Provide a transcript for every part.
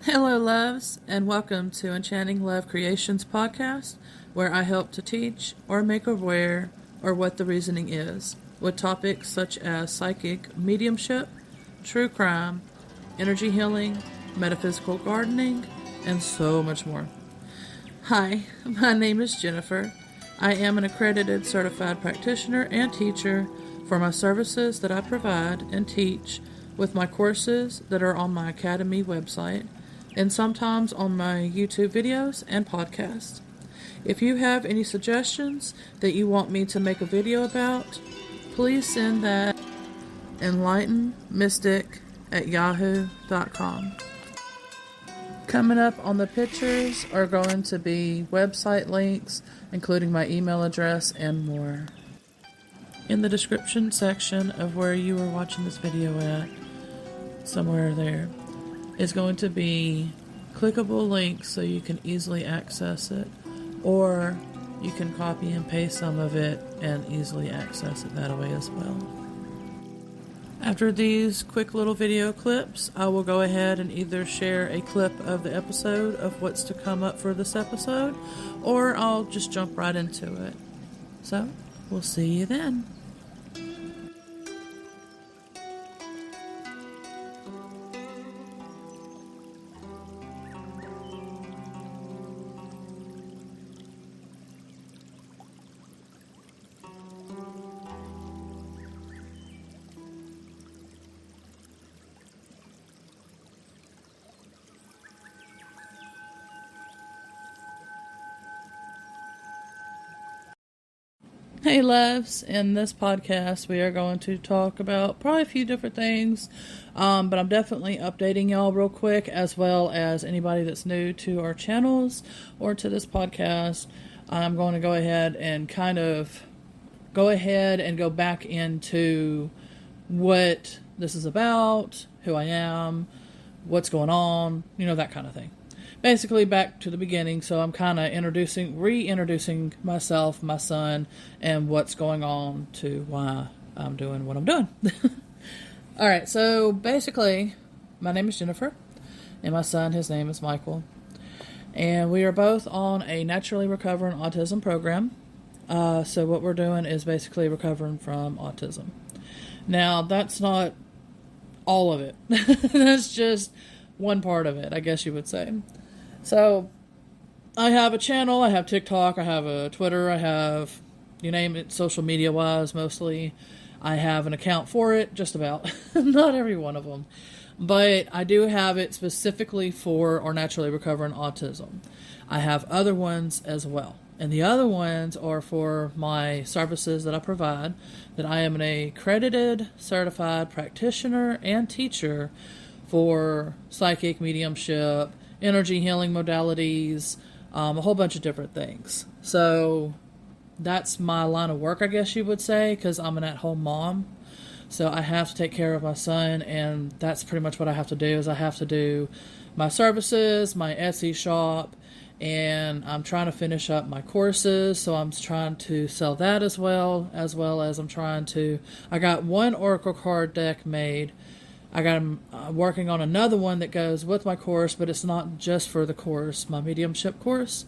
Hello, loves, and welcome to Enchanting Love Creations podcast, where I help to teach or make aware or what the reasoning is, with topics such as psychic mediumship, true crime, energy healing, metaphysical gardening, and so much more. Hi, my name is Jennifer. I am an accredited certified practitioner and teacher for my services that I provide and teach with my courses that are on my Academy website and sometimes on my YouTube videos and podcasts. If you have any suggestions that you want me to make a video about, please send that enlightenmystic@yahoo.com. Coming up on the pictures are going to be website links, including my email address and more. In the description section of where you are watching this video at, somewhere there, is going to be clickable links so you can easily access it, or you can copy and paste some of it and easily access it that way as well. After these quick little video clips, I will go ahead and either share a clip of the episode of what's to come up for this episode, or I'll just jump right into it. So, we'll see you then. Hey loves, in this podcast we are going to talk about probably a few different things, but I'm definitely updating y'all real quick, as well as anybody that's new to our channels or to this podcast. I'm going to go ahead and go back into what this is about, who I am, what's going on, that kind of thing. Basically back to the beginning, so I'm kind of reintroducing myself, my son, and what's going on to why I'm doing what I'm doing. Alright, so basically, my name is Jennifer, and my son, his name is Michael, and we are both on a naturally recovering autism program. So what we're doing is basically recovering from autism. Now, that's not all of it. That's just one part of it, I guess you would say. So, I have a channel, I have TikTok, I have a Twitter, I have, you name it, social media-wise, mostly. I have an account for it, just about. Not every one of them. But I do have it specifically for our naturally recovering autism. I have other ones as well. And the other ones are for my services that I provide, that I am an accredited, certified practitioner and teacher for psychic mediumship, energy healing modalities, a whole bunch of different things. So that's my line of work, I guess you would say, because I'm an at-home mom. So I have to take care of my son, and that's pretty much what I have to do, is I have to do my services, my Etsy shop, and I'm trying to finish up my courses, so I'm trying to sell that as well as I got one Oracle card deck made. I'm working on another one that goes with my course, but it's not just for the course, my mediumship course.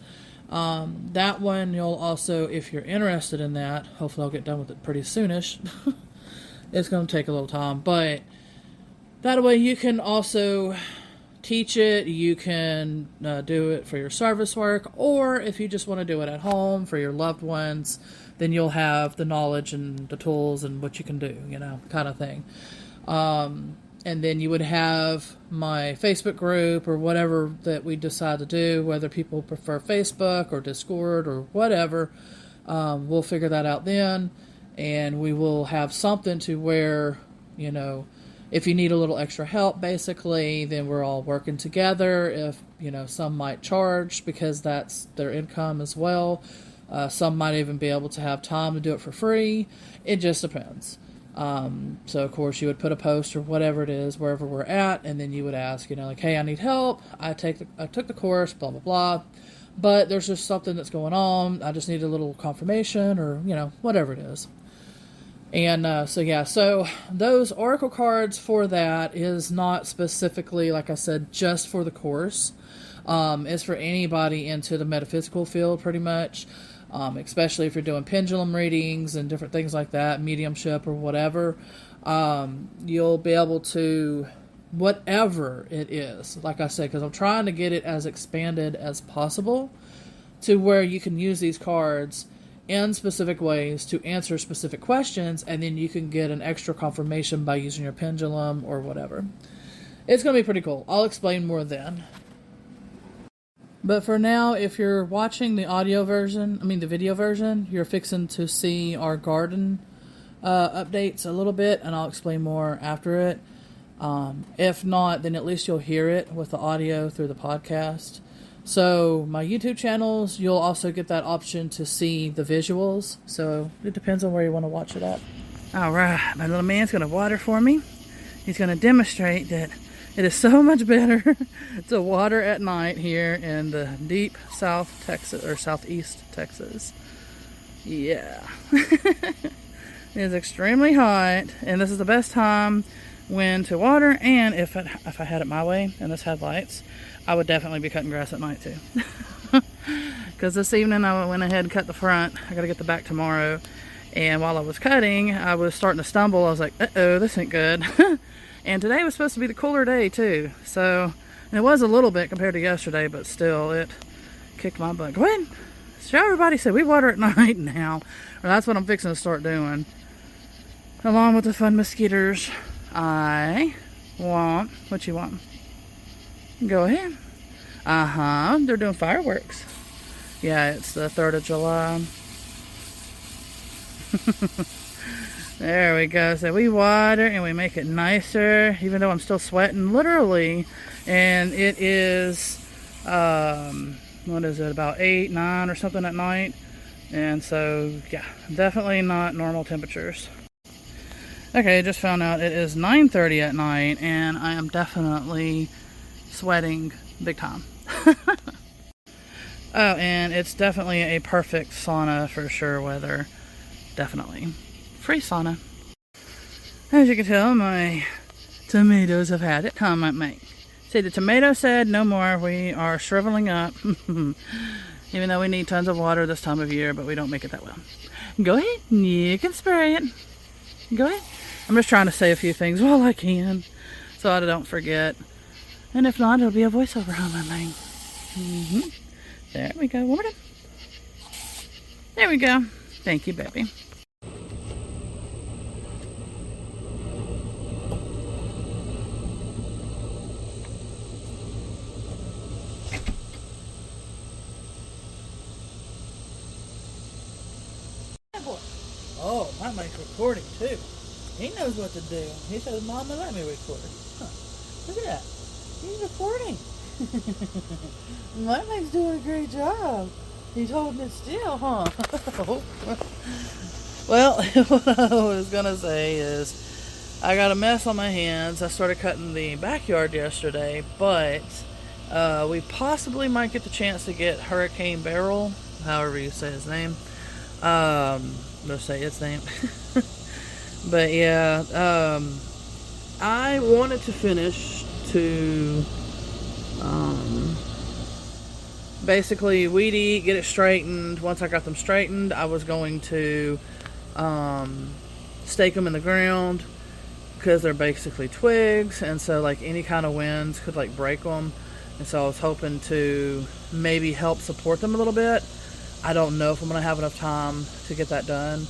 That one you'll also, if you're interested in that, hopefully I'll get done with it pretty soonish. It's going to take a little time, but that way you can also teach it, you can do it for your service work, or if you just want to do it at home for your loved ones, then you'll have the knowledge and the tools and what you can do, kind of thing. And then you would have my Facebook group or whatever that we decide to do, whether people prefer Facebook or Discord or whatever. We'll figure that out then, and we will have something to where, if you need a little extra help, basically, then we're all working together. If, some might charge because that's their income as well. Some might even be able to have time to do it for free. It just depends. So of course you would put a post or whatever it is wherever we're at, and then you would ask, hey, I need help. I took the course, blah, blah, blah, but there's just something that's going on. I just need a little confirmation, or, whatever it is. And so those oracle cards for that is not specifically, like I said, just for the course. It's for anybody into the metaphysical field, pretty much. Especially if you're doing pendulum readings and different things like that, mediumship or whatever. You'll be able to, whatever it is, like I said, because I'm trying to get it as expanded as possible to where you can use these cards in specific ways to answer specific questions, and then you can get an extra confirmation by using your pendulum or whatever. It's going to be pretty cool. I'll explain more then. But for now, if you're watching the the video version, you're fixing to see our garden updates a little bit, and I'll explain more after it. If not, then at least you'll hear it with the audio through the podcast. So my YouTube channels, you'll also get that option to see the visuals. So it depends on where you want to watch it at. All right, my little man's going to water for me. He's going to demonstrate that it is so much better to water at night here in the deep South Texas or Southeast Texas. Yeah. It is extremely hot, and this is the best time when to water. And if I had it my way and this had lights, I would definitely be cutting grass at night too. Because this evening I went ahead and cut the front. I got to get the back tomorrow. And while I was cutting, I was starting to stumble. I was like, uh-oh, this ain't good. And today was supposed to be the cooler day too. So, and it was a little bit compared to yesterday, but still it kicked my butt. Go ahead. Show everybody, say we water at night now. Or that's what I'm fixing to start doing. Along with the fun mosquitoes. I want, what you want? Go ahead. They're doing fireworks. Yeah, it's the 3rd of July. There we go. So we water and we make it nicer, even though I'm still sweating, literally. And it is, what is it, about 8, 9 or something at night. And so, yeah, definitely not normal temperatures. Okay, I just found out it is 9:30 at night, and I am definitely sweating big time. Oh, and it's definitely a perfect sauna for sure weather. Definitely. Free sauna. As you can tell, my tomatoes have had it. Comment, mate. See, the tomato said no more. We are shriveling up. Even though we need tons of water this time of year, but we don't make it that well. Go ahead. You can spray it. Go ahead. I'm just trying to say a few things while I can, so I don't forget. And if not, it'll be a voiceover on my thing. There we go. One more time. There we go. Thank you, baby. Oh, my mic's recording too. He knows what to do. He says, Mama, let me record. Huh. Look at that. He's recording. My mic's doing a great job. He's holding it still, huh? Well, what I was going to say is I got a mess on my hands. I started cutting the backyard yesterday, but we possibly might get the chance to get Hurricane Beryl, however you say his name. Let's say its name. But yeah, I wanted to finish to basically weed eat, get it straightened. Once I got them straightened, I was going to stake them in the ground because they're basically twigs, and so like any kind of winds could like break them, and so I was hoping to maybe help support them a little bit. I don't know if I'm going to have enough time to get that done.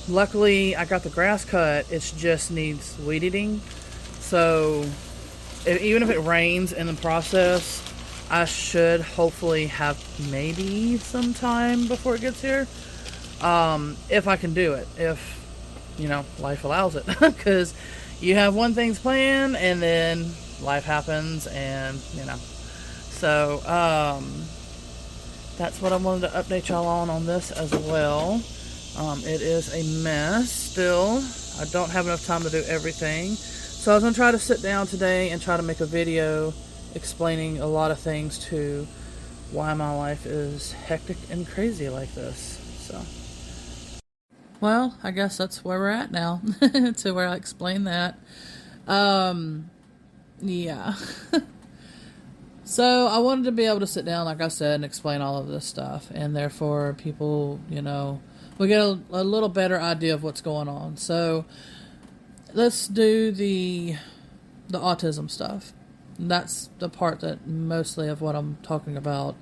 Luckily, I got the grass cut. It just needs weed eating. So, even if it rains in the process, I should hopefully have maybe some time before it gets here. If I can do it. If, life allows it. Because you have one thing's planned, and then life happens, and, So, that's what I wanted to update y'all on this as well. It is a mess still. I don't have enough time to do everything. So I was going to try to sit down today and try to make a video explaining a lot of things to why my life is hectic and crazy like this. So, Well, I guess that's where we're at now, to where I explain that. Um, yeah. So I wanted to be able to sit down, like I said, and explain all of this stuff, and therefore people, we get a little better idea of what's going on. So let's do the autism stuff. That's the part that mostly of what I'm talking about,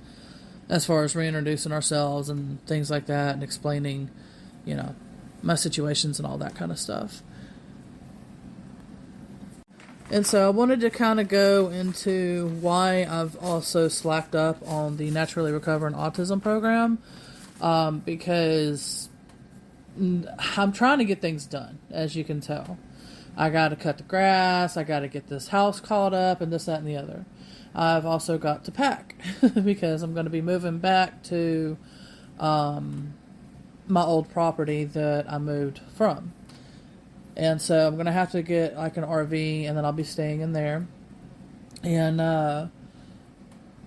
as far as reintroducing ourselves and things like that, and explaining, my situations and all that kind of stuff. And so I wanted to kind of go into why I've also slacked up on the Naturally Recovering Autism program, because I'm trying to get things done, as you can tell. I got to cut the grass, I got to get this house caught up, and this, that, and the other. I've also got to pack, because I'm going to be moving back to my old property that I moved from. And so I'm going to have to get like an RV, and then I'll be staying in there. And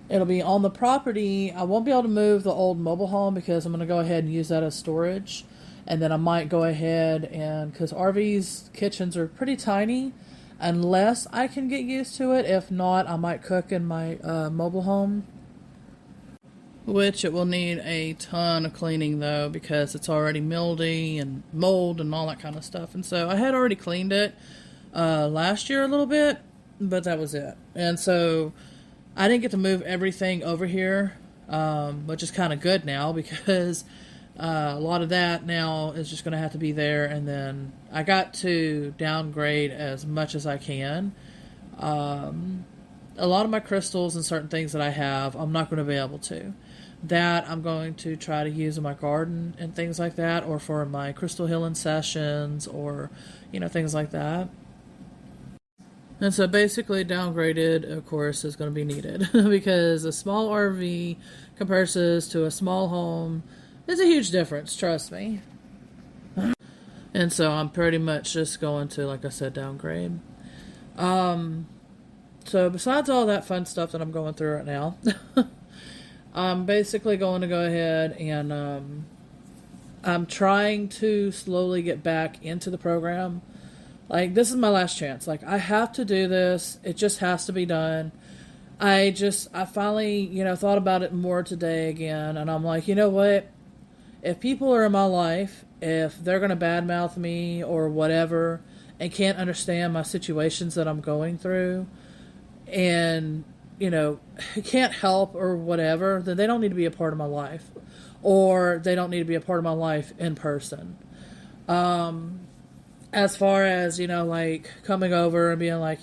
it'll be on the property. I won't be able to move the old mobile home because I'm going to go ahead and use that as storage. And then I might go ahead and, because RVs kitchens are pretty tiny, unless I can get used to it. If not, I might cook in my mobile home, which it will need a ton of cleaning though, because it's already mildewy and mold and all that kind of stuff. And so I had already cleaned it last year a little bit, but that was it. And so I didn't get to move everything over here, which is kind of good now, because a lot of that now is just going to have to be there. And then I got to downgrade as much as I can. A lot of my crystals and certain things that I have, I'm not going to be able to. That I'm going to try to use in my garden and things like that, or for my crystal healing sessions, or, things like that. And so basically downgraded, of course, is going to be needed because a small RV compares to a small home is a huge difference, trust me. And so I'm pretty much just going to, like I said, downgrade. So besides all that fun stuff that I'm going through right now, I'm basically going to go ahead and I'm trying to slowly get back into the program. Like, this is my last chance. Like, I have to do this. It just has to be done. I finally, thought about it more today again, and I'm like, you know what? If people are in my life, if they're going to badmouth me or whatever and can't understand my situations that I'm going through, and can't help or whatever, then they don't need to be a part of my life, or they don't need to be a part of my life in person. As far as, like coming over and being like,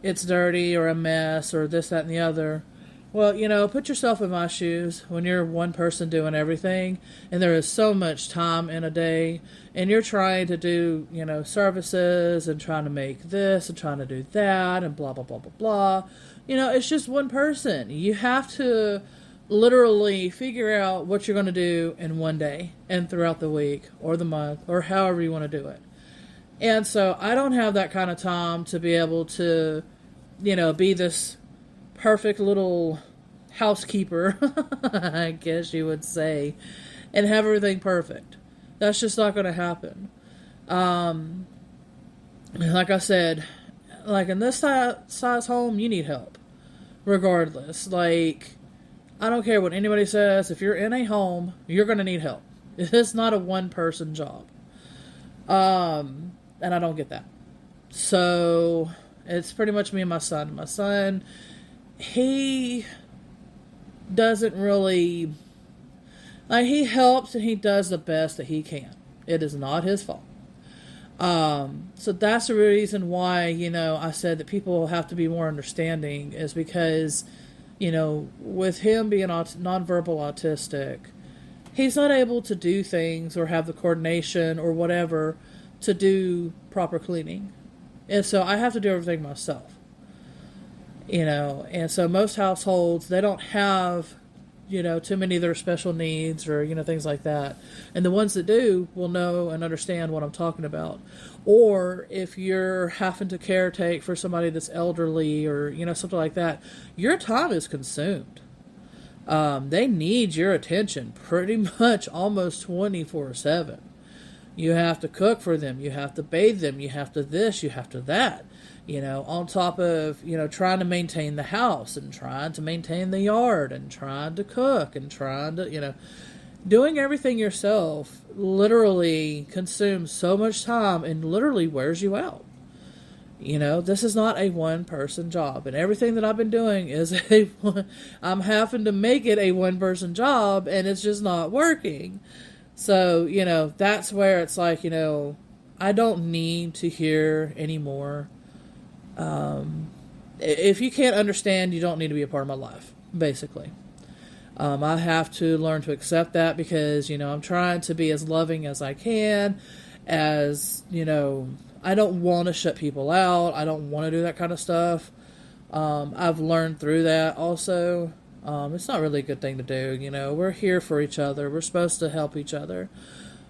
it's dirty or a mess or this, that, and the other. Well, put yourself in my shoes when you're one person doing everything, and there is so much time in a day, and you're trying to do, services and trying to make this and trying to do that and blah, blah, blah, blah, blah. It's just one person. You have to literally figure out what you're going to do in one day and throughout the week or the month or however you want to do it. And so I don't have that kind of time to be able to, be this perfect little housekeeper, I guess you would say, and have everything perfect. That's just not going to happen. Like I said, like in this size home, you need help. Regardless. Like, I don't care what anybody says. If you're in a home, you're going to need help. It's not a one-person job. And I don't get that. So, it's pretty much me and my son. My son, he doesn't really... Like, he helps and he does the best that he can. It is not his fault. So that's the reason why, I said that people have to be more understanding, is because, with him being nonverbal autistic, he's not able to do things or have the coordination or whatever to do proper cleaning. And so I have to do everything myself, and so most households, they don't have, too many of their special needs or, things like that. And the ones that do will know and understand what I'm talking about. Or if you're having to caretake for somebody that's elderly or, something like that, your time is consumed. They need your attention pretty much almost 24/7. You have to cook for them. You have to bathe them. You have to this. You have to that. On top of, trying to maintain the house and trying to maintain the yard and trying to cook and trying to, doing everything yourself literally consumes so much time and literally wears you out. This is not a one-person job, and everything that I've been doing is I'm having to make it a one-person job, and it's just not working. So, that's where it's like, I don't need to hear anymore. If you can't understand, you don't need to be a part of my life, basically. I have to learn to accept that because, I'm trying to be as loving as I can, I don't want to shut people out. I don't want to do that kind of stuff. I've learned through that also. It's not really a good thing to do. We're here for each other. We're supposed to help each other.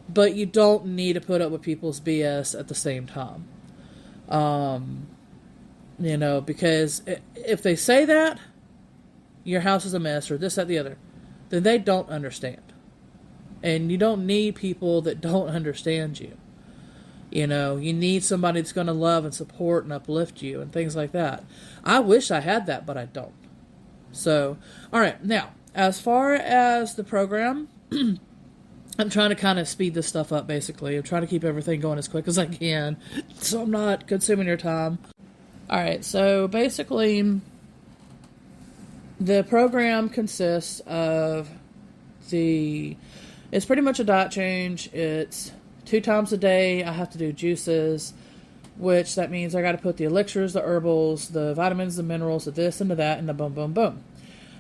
But you don't need to put up with people's BS at the same time. Because if they say that, your house is a mess or this, that, the other, then they don't understand. And you don't need people that don't understand you. You need somebody that's going to love and support and uplift you and things like that. I wish I had that, but I don't. So, all right. Now, as far as the program, I'm trying to kind of speed this stuff up, basically. I'm trying to keep everything going as quick as I can so I'm not consuming your time. All right. So, basically, the program consists of it's pretty much a diet change. It's 2 times a day, I have to do juices, which that means I got to put the elixirs, the herbals, the vitamins, the minerals, the this and the that, and the boom, boom, boom.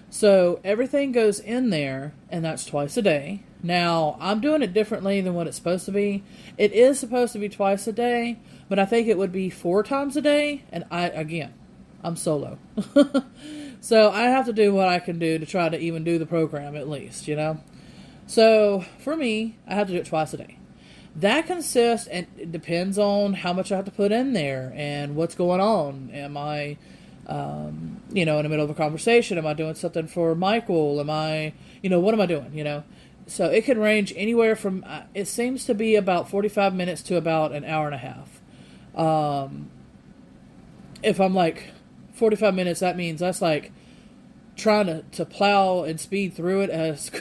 So everything goes in there, and that's twice a day. Now, I'm doing it differently than what it's supposed to be. It is supposed to be twice a day, but I think it would be 4 times a day, and I'm solo. So I have to do what I can do to try to even do the program at least, So for me, I have to do it twice a day. That consists, and it depends on how much I have to put in there and what's going on. Am I, in the middle of a conversation? Am I doing something for Michael? Am I, what am I doing, So it can range anywhere from, it seems to be about 45 minutes to about an hour and a half. If I'm like 45 minutes, that means that's like trying to plow and speed through it as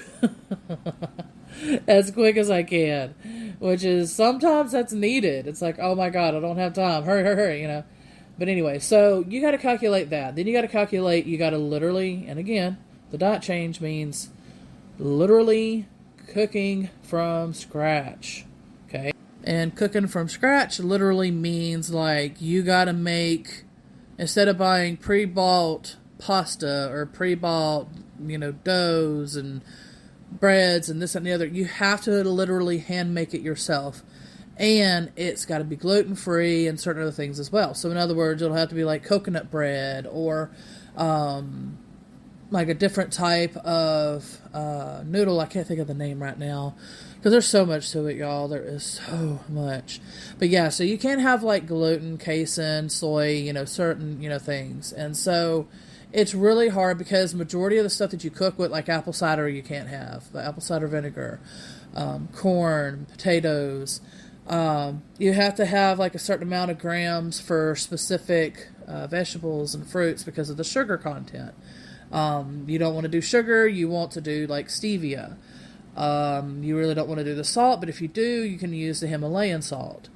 as quick as I can, which is sometimes that's needed. It's like, oh my God, I don't have time. Hurry, But anyway, so you got to calculate that. Then you got to literally, and again, the diet change means literally cooking from scratch. Okay. And cooking from scratch literally means like you got to make, instead of buying pre-bought pasta or pre-bought, doughs and breads and this and the other, you have to literally hand make it yourself, and it's got to be gluten free and certain other things as well. So in other words, it'll have to be like coconut bread or like a different type of noodle. I can't think of the name right now because there's so much to it, y'all. There is so much. But yeah, so you can't have like gluten, casein, soy, certain things. And so it's really hard because majority of the stuff that you cook with, like apple cider, you can't have. The apple cider vinegar, corn, potatoes. You have to have like a certain amount of grams for specific vegetables and fruits because of the sugar content. You don't want to do sugar. You want to do like stevia. You really don't want to do the salt, but if you do, you can use the Himalayan salt.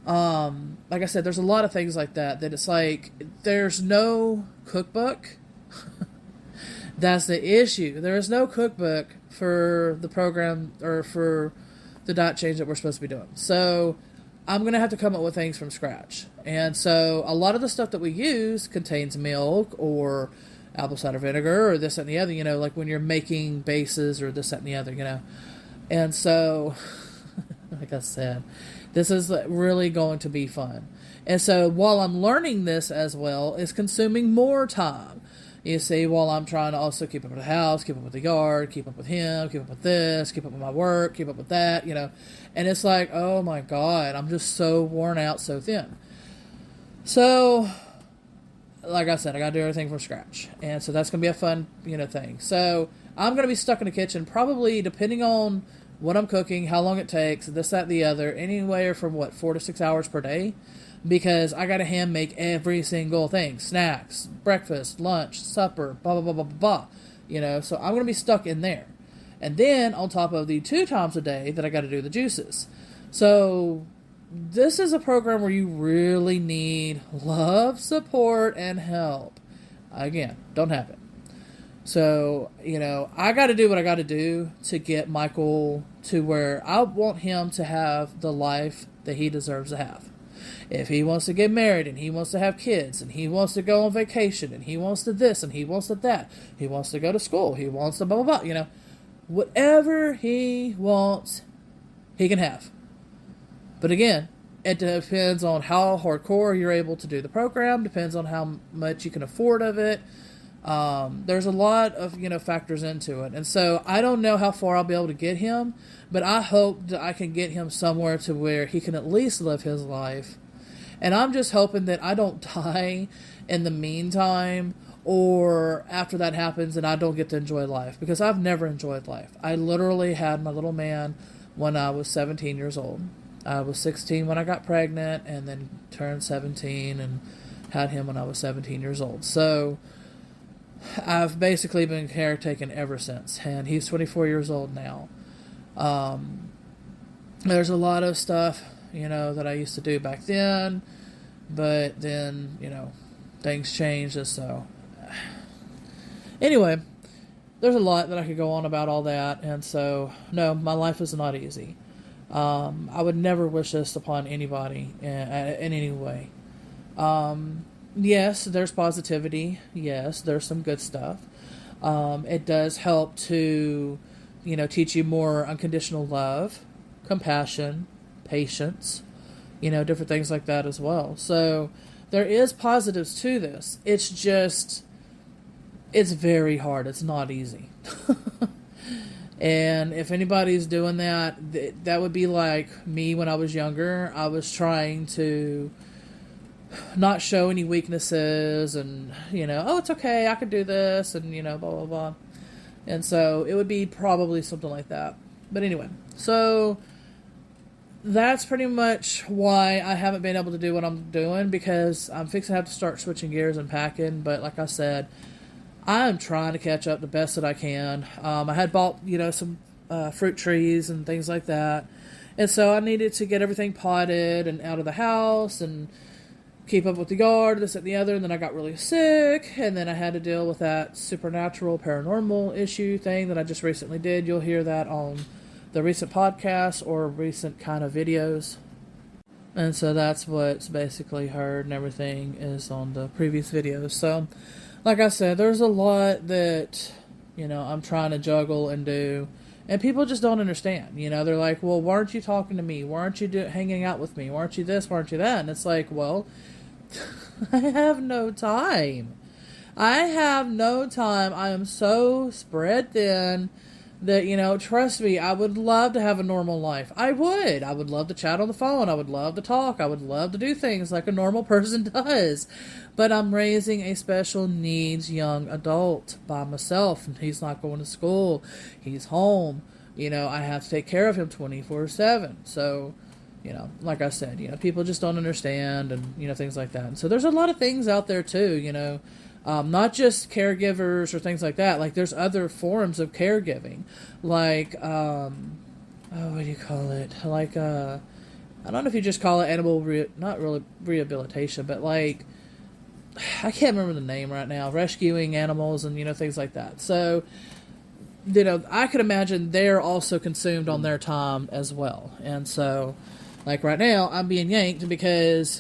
Like I said, there's a lot of things like that it's like there's no cookbook. That's the issue. There is no cookbook for the program or for the diet change that we're supposed to be doing. So I'm going to have to come up with things from scratch. And so a lot of the stuff that we use contains milk or apple cider vinegar or this and the other, like when you're making bases or this, that, and the other, And so, like I said, this is really going to be fun. And so while I'm learning this as well, it's consuming more time. You see, while I'm trying to also keep up with the house, keep up with the yard, keep up with him, keep up with this, keep up with my work, keep up with that, And it's like, oh my God, I'm just so worn out, so thin. So, like I said, I got to do everything from scratch. And so that's going to be a fun, thing. So I'm going to be stuck in the kitchen probably, depending on what I'm cooking, how long it takes, this, that, the other, anywhere from 4 to 6 hours per day, because I got to hand make every single thing, snacks, breakfast, lunch, supper, blah, blah, blah, blah, blah, so I'm going to be stuck in there. And then on top of the 2 times a day that I got to do the juices. So this is a program where you really need love, support, and help. Again, don't have it. So, I got to do what I got to do to get Michael to where I want him to have the life that he deserves to have. If he wants to get married and he wants to have kids and he wants to go on vacation and he wants to this and he wants to that, he wants to go to school, he wants to blah, blah, blah, whatever he wants, he can have. But again, it depends on how hardcore you're able to do the program, depends on how much you can afford of it. There's a lot of, factors into it. And so I don't know how far I'll be able to get him, but I hope that I can get him somewhere to where he can at least live his life. And I'm just hoping that I don't die in the meantime or after that happens and I don't get to enjoy life, because I've never enjoyed life. I literally had my little man when I was 17 years old. I was 16 when I got pregnant and then turned 17 and had him when I was 17 years old. So I've basically been caretaken ever since, and he's 24 years old now. There's a lot of stuff, that I used to do back then, but then, things changed, and so anyway, there's a lot that I could go on about all that, and so, no, my life is not easy. I would never wish this upon anybody in any way. Yes, there's positivity. Yes, there's some good stuff. It does help to, teach you more unconditional love, compassion, patience, different things like that as well. So there is positives to this. It's just, it's very hard. It's not easy. And if anybody's doing that, that would be like me when I was younger. I was trying to not show any weaknesses and, oh, it's okay, I could do this, and, blah, blah, blah. And so it would be probably something like that. But anyway, so that's pretty much why I haven't been able to do what I'm doing, because I'm fixing to have to start switching gears and packing. But like I said, I'm trying to catch up the best that I can. I had bought, some fruit trees and things like that. And so I needed to get everything potted and out of the house and keep up with the yard, this and the other. And then I got really sick. And then I had to deal with that supernatural, paranormal issue thing that I just recently did. You'll hear that on the recent podcasts or recent kind of videos. And so that's what's basically heard and everything is on the previous videos. So like I said, there's a lot that, I'm trying to juggle and do, and people just don't understand. They're like, well, why aren't you talking to me? Why aren't you hanging out with me? Why aren't you this? Why aren't you that? And it's like, well, I have no time. I have no time. I am so spread thin that, trust me, I would love to have a normal life. I would. I would love to chat on the phone. I would love to talk. I would love to do things like a normal person does. But I'm raising a special needs young adult by myself. And he's not going to school. He's home. I have to take care of him 24/7. So, like I said, people just don't understand and, things like that. And so there's a lot of things out there too, not just caregivers or things like that. Like there's other forms of caregiving, like, what do you call it? Like, I don't know if you just call it not really rehabilitation, but like, I can't remember the name right now, rescuing animals and, things like that. So, I could imagine they're also consumed on their time as well. And so, like right now, I'm being yanked because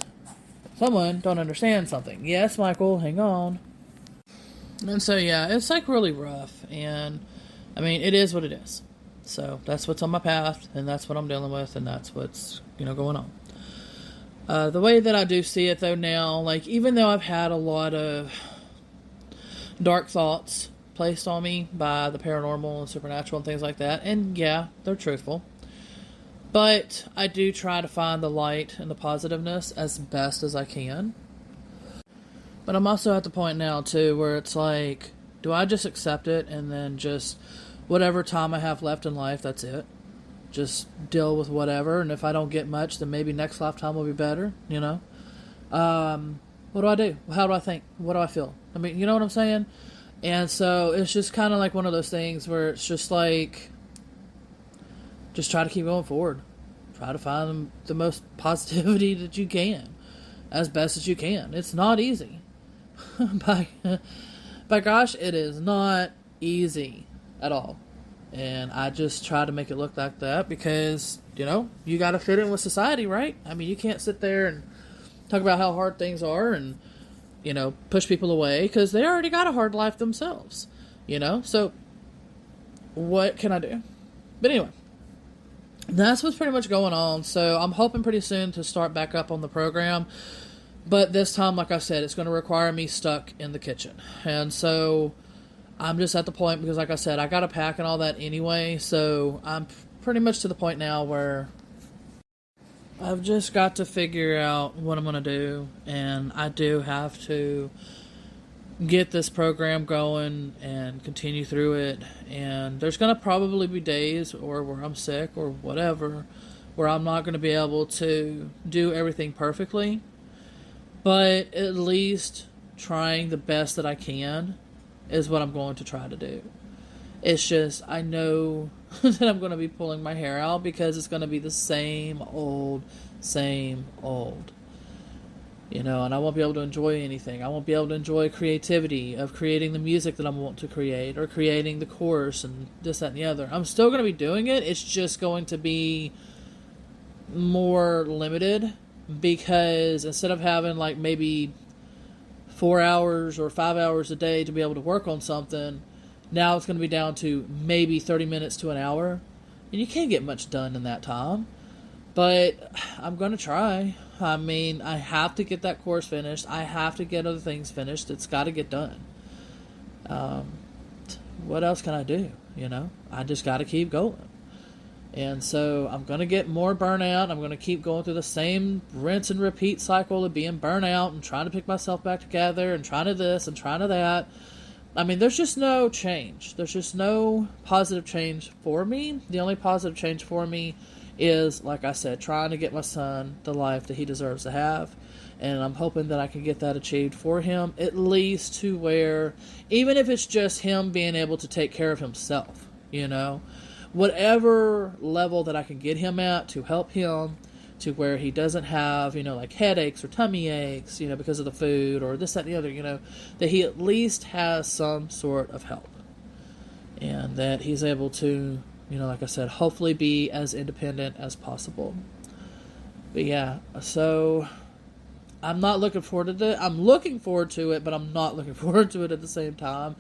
someone don't understand something. Yes, Michael, hang on. And so, yeah, it's like really rough. And, I mean, it is what it is. So, that's what's on my path, and that's what I'm dealing with, and that's what's, going on. The way that I do see it, though, now, like, even though I've had a lot of dark thoughts placed on me by the paranormal and supernatural and things like that, and, yeah, they're truthful. But I do try to find the light and the positiveness as best as I can. But I'm also at the point now, too, where it's like, do I just accept it and then just whatever time I have left in life, that's it? just deal with whatever. And if I don't get much, then maybe next lifetime will be better, you know? What do I do? How do I think? What do I feel? I mean, you know what I'm saying? And so it's just kind of like one of those things where it's just like, just try to keep going forward. Try to find the most positivity that you can, as best as you can. It's not easy. By gosh, it is not easy at all. And I just try to make it look like that because, you know, you got to fit in with society, right? I mean, you can't sit there and talk about how hard things are and, you know, push people away because they already got a hard life themselves, you know? So what can I do? But anyway, that's what's pretty much going on. So I'm hoping pretty soon to start back up on the program. But this time, like I said, it's going to require me stuck in the kitchen. And so I'm just at the point, because like I said, I got to pack and all that anyway. So I'm pretty much to the point now where I've just got to figure out what I'm going to do. And I do have to get this program going and continue through it. And there's going to probably be days or where I'm sick or whatever, where I'm not going to be able to do everything perfectly. But at least trying the best that I can is what I'm going to try to do. It's just, I know that I'm going to be pulling my hair out because it's going to be the same old. You know, and I won't be able to enjoy anything. I won't be able to enjoy creativity of creating the music that I want to create or creating the course and this, that, and the other. I'm still going to be doing it. It's just going to be more limited. Because instead of having like maybe 4 hours or 5 hours a day to be able to work on something, now it's going to be down to maybe 30 minutes to an hour. And you can't get much done in that time. But I'm going to try. I mean, I have to get that course finished. I have to get other things finished. It's got to get done. What else can I do? You know, I just got to keep going. And so I'm going to get more burnout. I'm going to keep going through the same rinse and repeat cycle of being burnout and trying to pick myself back together and trying to this and trying to that. I mean, there's just no change. There's just no positive change for me. The only positive change for me is, like I said, trying to get my son the life that he deserves to have. And I'm hoping that I can get that achieved for him, at least to where, even if it's just him being able to take care of himself, you know, whatever level that I can get him at to help him to where he doesn't have, you know, like headaches or tummy aches, you know, because of the food or this, that, and the other, you know, that he at least has some sort of help. And that he's able to, you know, like I said, hopefully be as independent as possible. But yeah, so I'm not looking forward to it. I'm looking forward to it, but I'm not looking forward to it at the same time.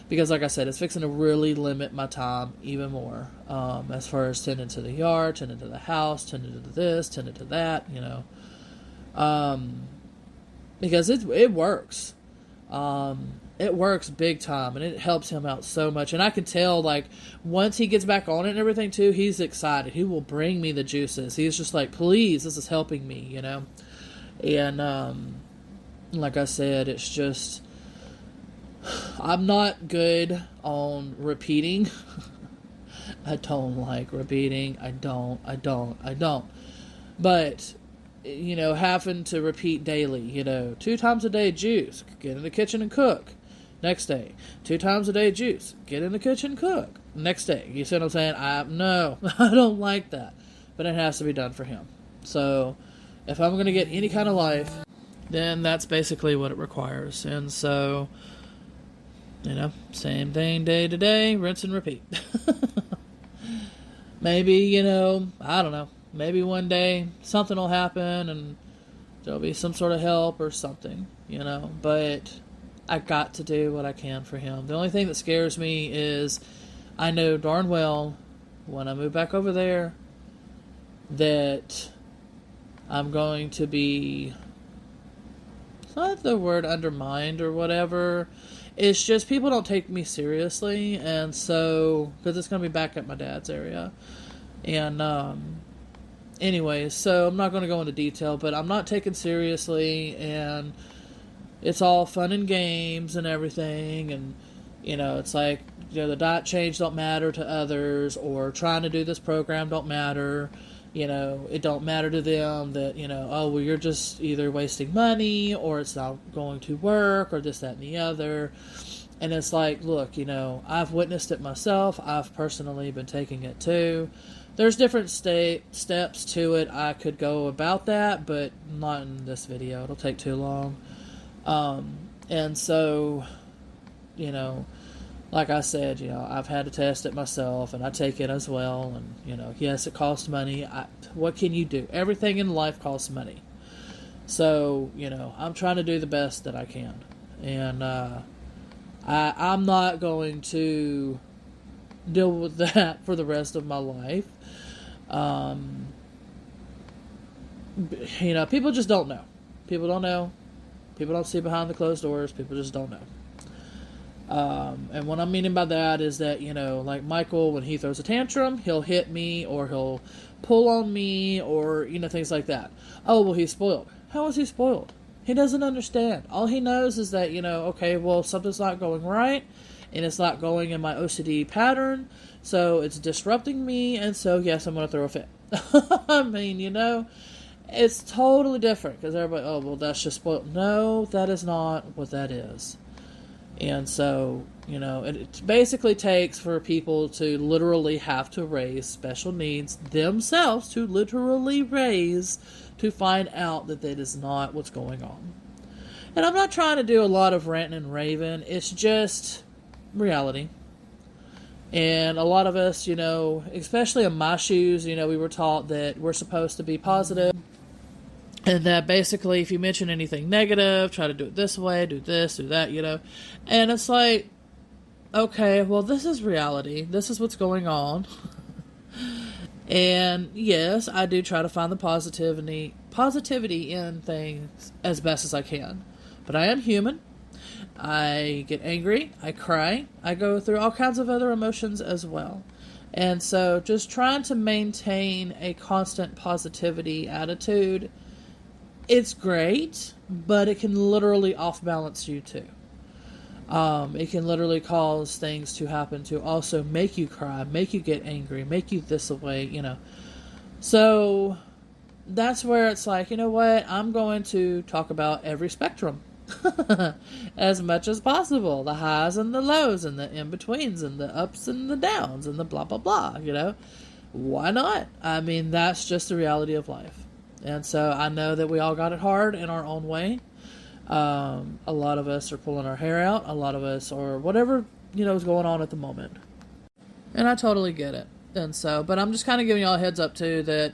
Because, like I said, it's fixing to really limit my time even more. As far as tending to the yard, tending to the house, tending to this, tending to that, you know. Because it works. It works big time, and it helps him out so much. And I can tell, like, once he gets back on it and everything, too, he's excited. He will bring me the juices. He's just like, please, this is helping me, you know. And, like I said, it's just, I'm not good on repeating. I don't like repeating. I don't. But, you know, having to repeat daily, you know, 2 times a day juice, get in the kitchen and cook. Next day, 2 times a day juice, get in the kitchen, cook. Next day, you see what I'm saying? No, I don't like that. But it has to be done for him. So, if I'm going to get any kind of life, then that's basically what it requires. And so, you know, same thing day to day, rinse and repeat. Maybe, you know, I don't know. Maybe one day something will happen and there'll be some sort of help or something, you know. But I got to do what I can for him. The only thing that scares me is I know darn well when I move back over there that I'm going to be, it's not the word undermined or whatever. It's just people don't take me seriously, and so, because it's going to be back at my dad's area. And, anyways, so I'm not going to go into detail, but I'm not taken seriously, and it's all fun and games and everything, and It's like, the diet change don't matter to others, or trying to do this program don't matter. It don't matter to them that, oh, well, you're just either wasting money or it's not going to work or this, that, and the other. And it's like, look, I've witnessed it myself. I've personally been taking it too. There's different steps to it. I could go about that, but not in this video. It'll take too long. And so, like I said, I've had to test it myself, and I take it as well. And, yes, it costs money. What can you do? Everything in life costs money. So, I'm trying to do the best that I can. And I'm not going to deal with that for the rest of my life. People just don't know. People don't know. People don't see behind the closed doors. People just don't know. And what I'm meaning by that is that, like Michael, when he throws a tantrum, he'll hit me or he'll pull on me or, things like that. Oh, well, he's spoiled. How is he spoiled? He doesn't understand. All he knows is that, okay, well, something's not going right and it's not going in my OCD pattern. So it's disrupting me. And so, yes, I'm going to throw a fit. I mean, it's totally different because everybody, oh, well, that's just spoiled. No, that is not what that is. And so, it basically takes for people to literally have to raise special needs themselves, to literally raise, to find out that that is not what's going on. And I'm not trying to do a lot of ranting and raving. It's just reality. And a lot of us, especially in my shoes, we were taught that we're supposed to be positive. And that basically, if you mention anything negative, try to do it this way, do this, do that, And it's like, okay, well, this is reality. This is what's going on. And yes, I do try to find the positivity in things as best as I can. But I am human. I get angry. I cry. I go through all kinds of other emotions as well. And so just trying to maintain a constant positivity attitude, it's great, but it can literally off-balance you too. It can literally cause things to happen to also make you cry, make you get angry, make you this way, So that's where it's like, you know what? I'm going to talk about every spectrum as much as possible. The highs and the lows and the in-betweens and the ups and the downs and the blah, blah, blah, Why not? I mean, that's just the reality of life. And so I know that we all got it hard in our own way. A lot of us are pulling our hair out. A lot of us are whatever, is going on at the moment. And I totally get it. And so, but I'm just kind of giving y'all a heads up too that,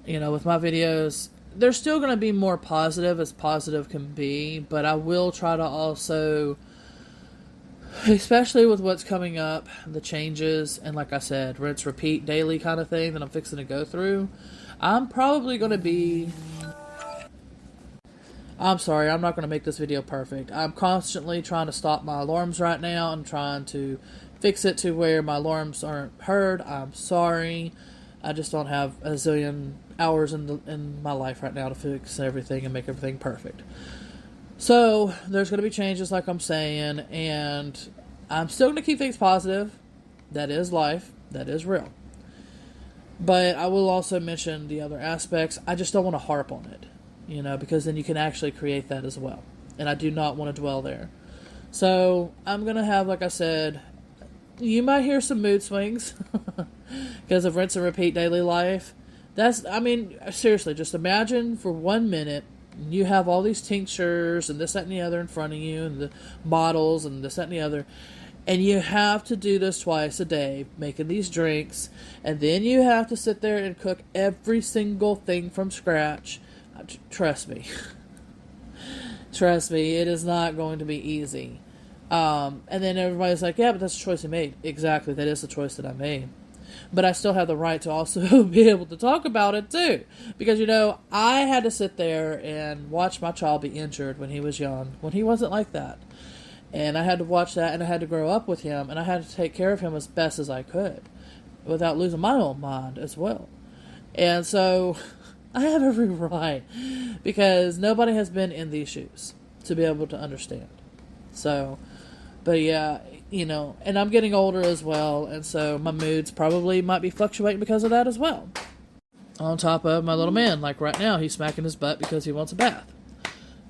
with my videos, they're still going to be more positive as positive can be. But I will try to also, especially with what's coming up, the changes, and like I said, rinse, repeat daily kind of thing that I'm fixing to go through. I'm probably going to be... I'm sorry, I'm not going to make this video perfect. I'm constantly trying to stop my alarms right now. I'm trying to fix it to where my alarms aren't heard. I'm sorry. I just don't have a zillion hours in my life right now to fix everything and make everything perfect. So, there's going to be changes like I'm saying, and I'm still going to keep things positive. That is life. That is real. But I will also mention the other aspects. I just don't want to harp on it, because then you can actually create that as well. And I do not want to dwell there. So I'm going to have, like I said, you might hear some mood swings because of rinse and repeat daily life. Seriously, just imagine for 1 minute you have all these tinctures and this, that, and the other in front of you and the bottles and this, that, and the other. And you have to do this twice a day, making these drinks. And then you have to sit there and cook every single thing from scratch. Trust me. Trust me, it is not going to be easy. And then everybody's like, yeah, but that's the choice I made. Exactly, that is the choice that I made. But I still have the right to also be able to talk about it too. Because, I had to sit there and watch my child be injured when he was young, when he wasn't like that. And I had to watch that, and I had to grow up with him, and I had to take care of him as best as I could without losing my own mind as well. And so I have every right, because nobody has been in these shoes to be able to understand. So, But yeah, and I'm getting older as well, and so my moods probably might be fluctuating because of that as well. On top of my little man, like right now, he's smacking his butt because he wants a bath.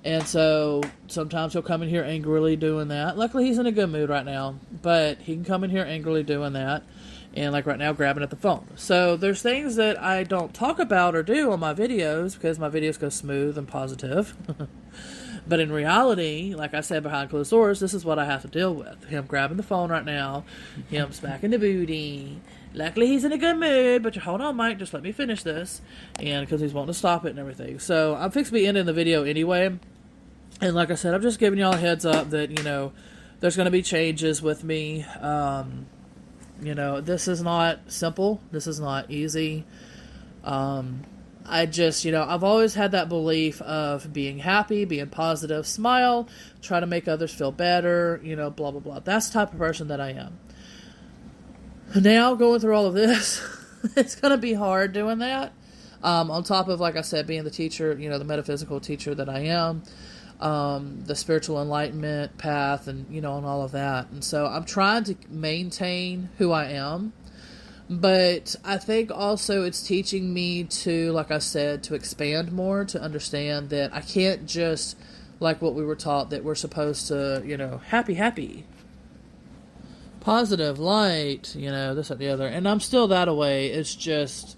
And so sometimes he'll come in here angrily doing that. Luckily, he's in a good mood right now, but he can come in here angrily doing that. And like right now, grabbing at the phone. So there's things that I don't talk about or do on my videos because my videos go smooth and positive. But in reality, like I said, behind closed doors, this is what I have to deal with. Him grabbing the phone right now, him smacking the booty. Luckily, he's in a good mood, but hold on, Mike, just let me finish this. And because he's wanting to stop it and everything. So I'm fixing to be ending the video anyway. And like I said, I'm just giving y'all a heads up that, there's going to be changes with me. This is not simple. This is not easy. I've always had that belief of being happy, being positive, smile, try to make others feel better, blah, blah, blah. That's the type of person that I am. Now, going through all of this, it's going to be hard doing that. On top of, like I said, being the teacher, the metaphysical teacher that I am, the spiritual enlightenment path and, and all of that. And so I'm trying to maintain who I am. But I think also it's teaching me to, like I said, to expand more, to understand that I can't just, like what we were taught, that we're supposed to, happy, positive, light, this, that, the other. And I'm still that way. It's just,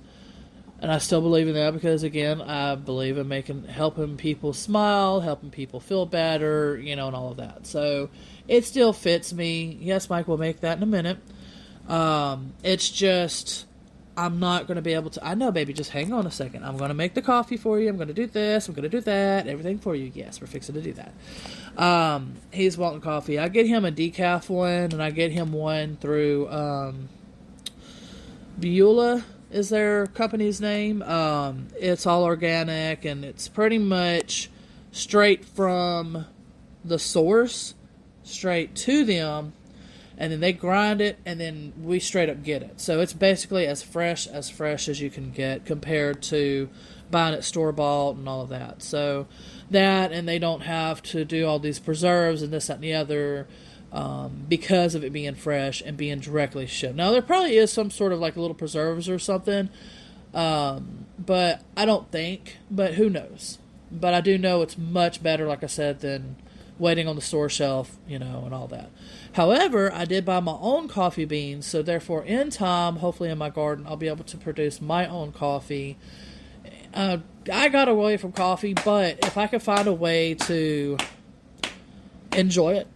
and I still believe in that because, again, I believe in helping people smile, helping people feel better, and all of that. So it still fits me. Yes, Mike, we'll make that in a minute. It's just, I'm not going to be able to, I know, baby, just hang on a second. I'm going to make the coffee for you. I'm going to do this. I'm going to do that. Everything for you. Yes, we're fixing to do that. He's wanting coffee. I get him a decaf one, and I get him one through, Beryl is their company's name. It's all organic, and it's pretty much straight from the source, straight to them. And then they grind it, and then we straight up get it. So it's basically as fresh as you can get compared to buying it store-bought and all of that. So that, and they don't have to do all these preserves and this, that, and the other because of it being fresh and being directly shipped. Now, there probably is some sort of like little preserves or something, but I don't think, but who knows. But I do know it's much better, like I said, than waiting on the store shelf, and all that. However, I did buy my own coffee beans, so therefore in time, hopefully in my garden, I'll be able to produce my own coffee. I got away from coffee, but if I could find a way to enjoy it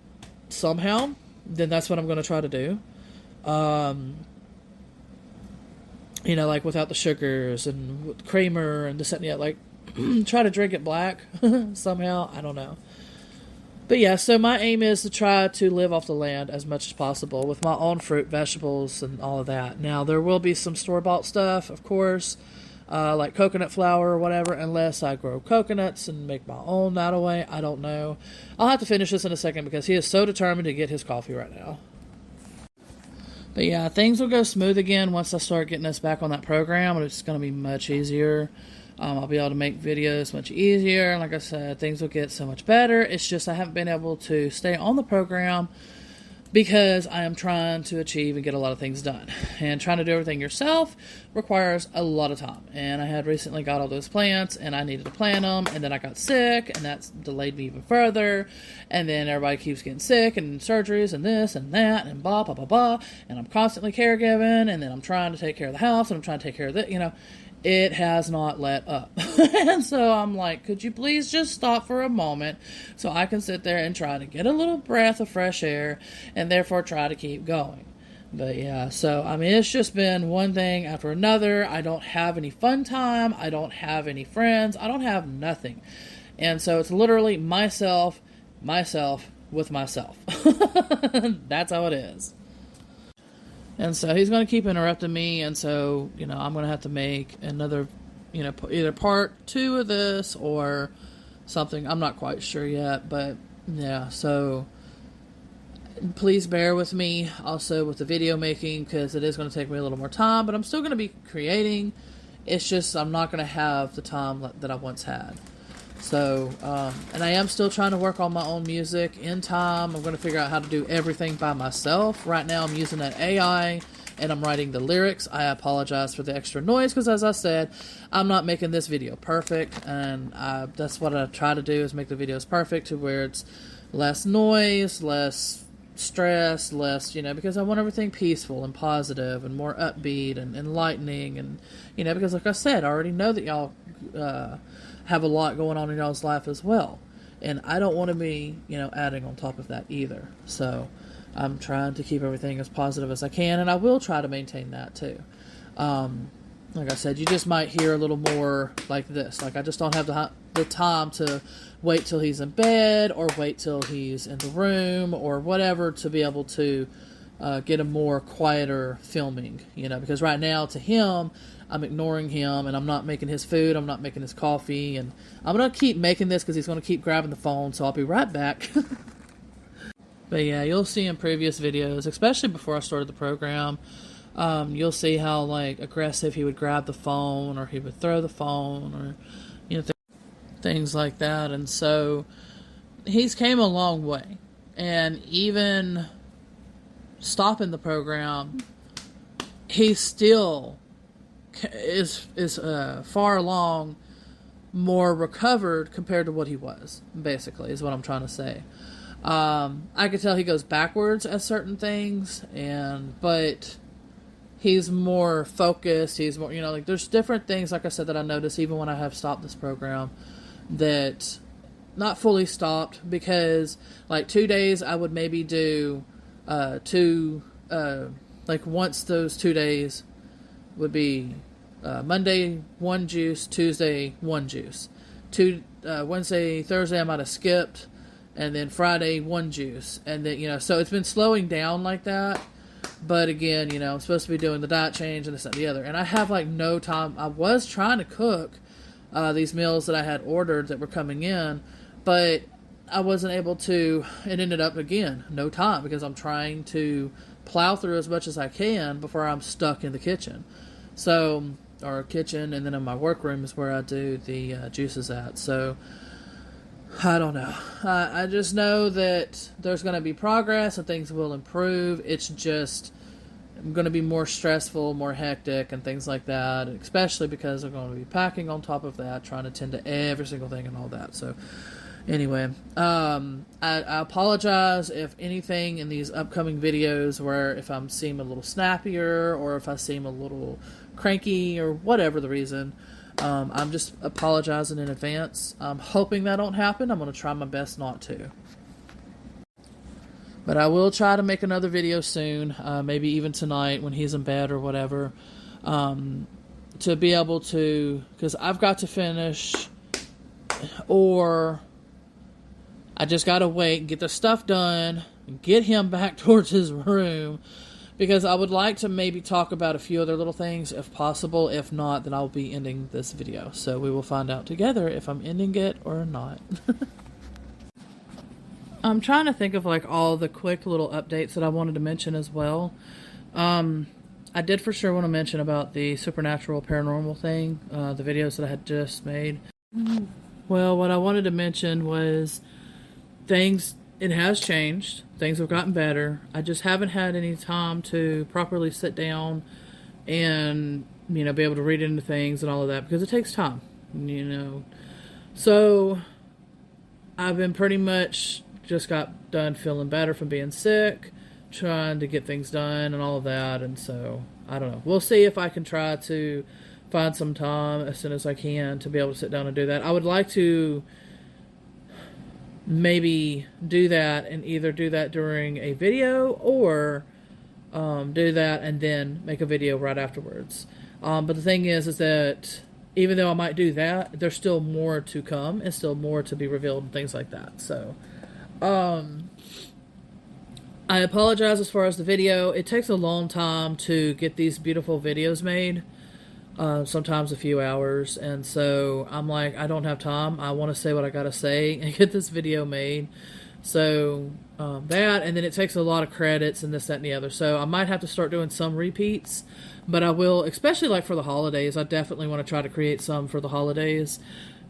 somehow, then that's what I'm going to try to do. Like without the sugars and with creamer and this, that, and the other, like try to drink it black somehow. I don't know. But yeah, so my aim is to try to live off the land as much as possible with my own fruit, vegetables, and all of that. Now, there will be some store-bought stuff, of course, like coconut flour or whatever, unless I grow coconuts and make my own that way. I don't know. I'll have to finish this in a second because he is so determined to get his coffee right now. But yeah, things will go smooth again once I start getting us back on that program, and it's going to be much easier. I'll be able to make videos much easier. Like I said, things will get so much better. It's just I haven't been able to stay on the program because I am trying to achieve and get a lot of things done. And trying to do everything yourself requires a lot of time. And I had recently got all those plants, and I needed to plant them, and then I got sick, and that's delayed me even further. And then everybody keeps getting sick, and surgeries, and this, and that, and blah, blah, blah, blah. And I'm constantly caregiving, and then I'm trying to take care of the house, and I'm trying to take care of the, it has not let up. And so I'm like, could you please just stop for a moment so I can sit there and try to get a little breath of fresh air and therefore try to keep going. But yeah, so it's just been one thing after another. I don't have any fun time. I don't have any friends. I don't have nothing. And so it's literally myself with myself. That's how it is. And so he's going to keep interrupting me, and so, I'm going to have to make another, either part 2 of this or something. I'm not quite sure yet, but yeah, so please bear with me also with the video making because it is going to take me a little more time, but I'm still going to be creating. It's just I'm not going to have the time that I once had. So, and I am still trying to work on my own music. In time, I'm going to figure out how to do everything by myself. Right now, I'm using an AI, and I'm writing the lyrics. I apologize for the extra noise, because as I said, I'm not making this video perfect, and that's what I try to do, is make the videos perfect to where it's less noise, less stress, less, because I want everything peaceful and positive and more upbeat and enlightening, and, because like I said, I already know that y'all have a lot going on in y'all's life as well, and I don't want to be, adding on top of that either. So I'm trying to keep everything as positive as I can, and I will try to maintain that too. Like I said, you just might hear a little more like this. Like, I just don't have the time to wait till he's in bed, or wait till he's in the room, or whatever, to be able to get a more quieter filming, because right now, to him, I'm ignoring him, and I'm not making his food, I'm not making his coffee, and I'm going to keep making this because he's going to keep grabbing the phone, so I'll be right back. But yeah, you'll see in previous videos, especially before I started the program, you'll see how, like, aggressive he would grab the phone, or he would throw the phone, or, things like that. And so he's came a long way, and even stopping the program, he still is far along, more recovered compared to what he was, basically, is what I'm trying to say. I could tell he goes backwards at certain things, but he's more focused. He's more, like, there's different things, like I said, that I notice even when I have stopped this program, that not fully stopped, because like 2 days I would maybe do like, once those 2 days would be Monday 1 juice, Tuesday 1 juice, Wednesday, Thursday I might have skipped, and then Friday 1 juice, and then so it's been slowing down like that. But again, I'm supposed to be doing the diet change and this and the other, and I have like no time. I was trying to cook these meals that I had ordered that were coming in, but I wasn't able to. It ended up, again, no time, because I'm trying to plow through as much as I can before I'm stuck in the kitchen. So, or kitchen, and then in my workroom is where I do the juices at. So, I don't know. I just know that there's going to be progress and things will improve. It's just going to be more stressful, more hectic, and things like that, especially because I'm going to be packing on top of that, trying to tend to every single thing and all that. So anyway, I apologize if anything in these upcoming videos, where if I'm seem a little snappier, or if I seem a little cranky, or whatever the reason, I'm just apologizing in advance. I'm hoping that don't happen. I'm going to try my best not to. But I will try to make another video soon, maybe even tonight when he's in bed or whatever, to be able to, because I've got to finish, or I just got to wait and get the stuff done, and get him back towards his room, because I would like to maybe talk about a few other little things if possible. If not, then I'll be ending this video. So we will find out together if I'm ending it or not. I'm trying to think of like all the quick little updates that I wanted to mention as well. I did for sure want to mention about the supernatural paranormal thing, the videos that I had just made. Well, what I wanted to mention was it has changed. Things have gotten better. I just haven't had any time to properly sit down and, be able to read into things and all of that, because it takes time, So I've been pretty much just got done feeling better from being sick, trying to get things done and all of that. And so, I don't know. We'll see if I can try to find some time as soon as I can to be able to sit down and do that. I would like to maybe do that, and either do that during a video, or do that and then make a video right afterwards. But the thing is that even though I might do that, there's still more to come and still more to be revealed and things like that. So I apologize as far as the video. It takes a long time to get these beautiful videos made. Sometimes a few hours, and so I'm like, I don't have time. I want to say what I gotta say and get this video made. So that, and then it takes a lot of credits and this, that, and the other. So I might have to start doing some repeats, but I will, especially like for the holidays. I definitely want to try to create some for the holidays,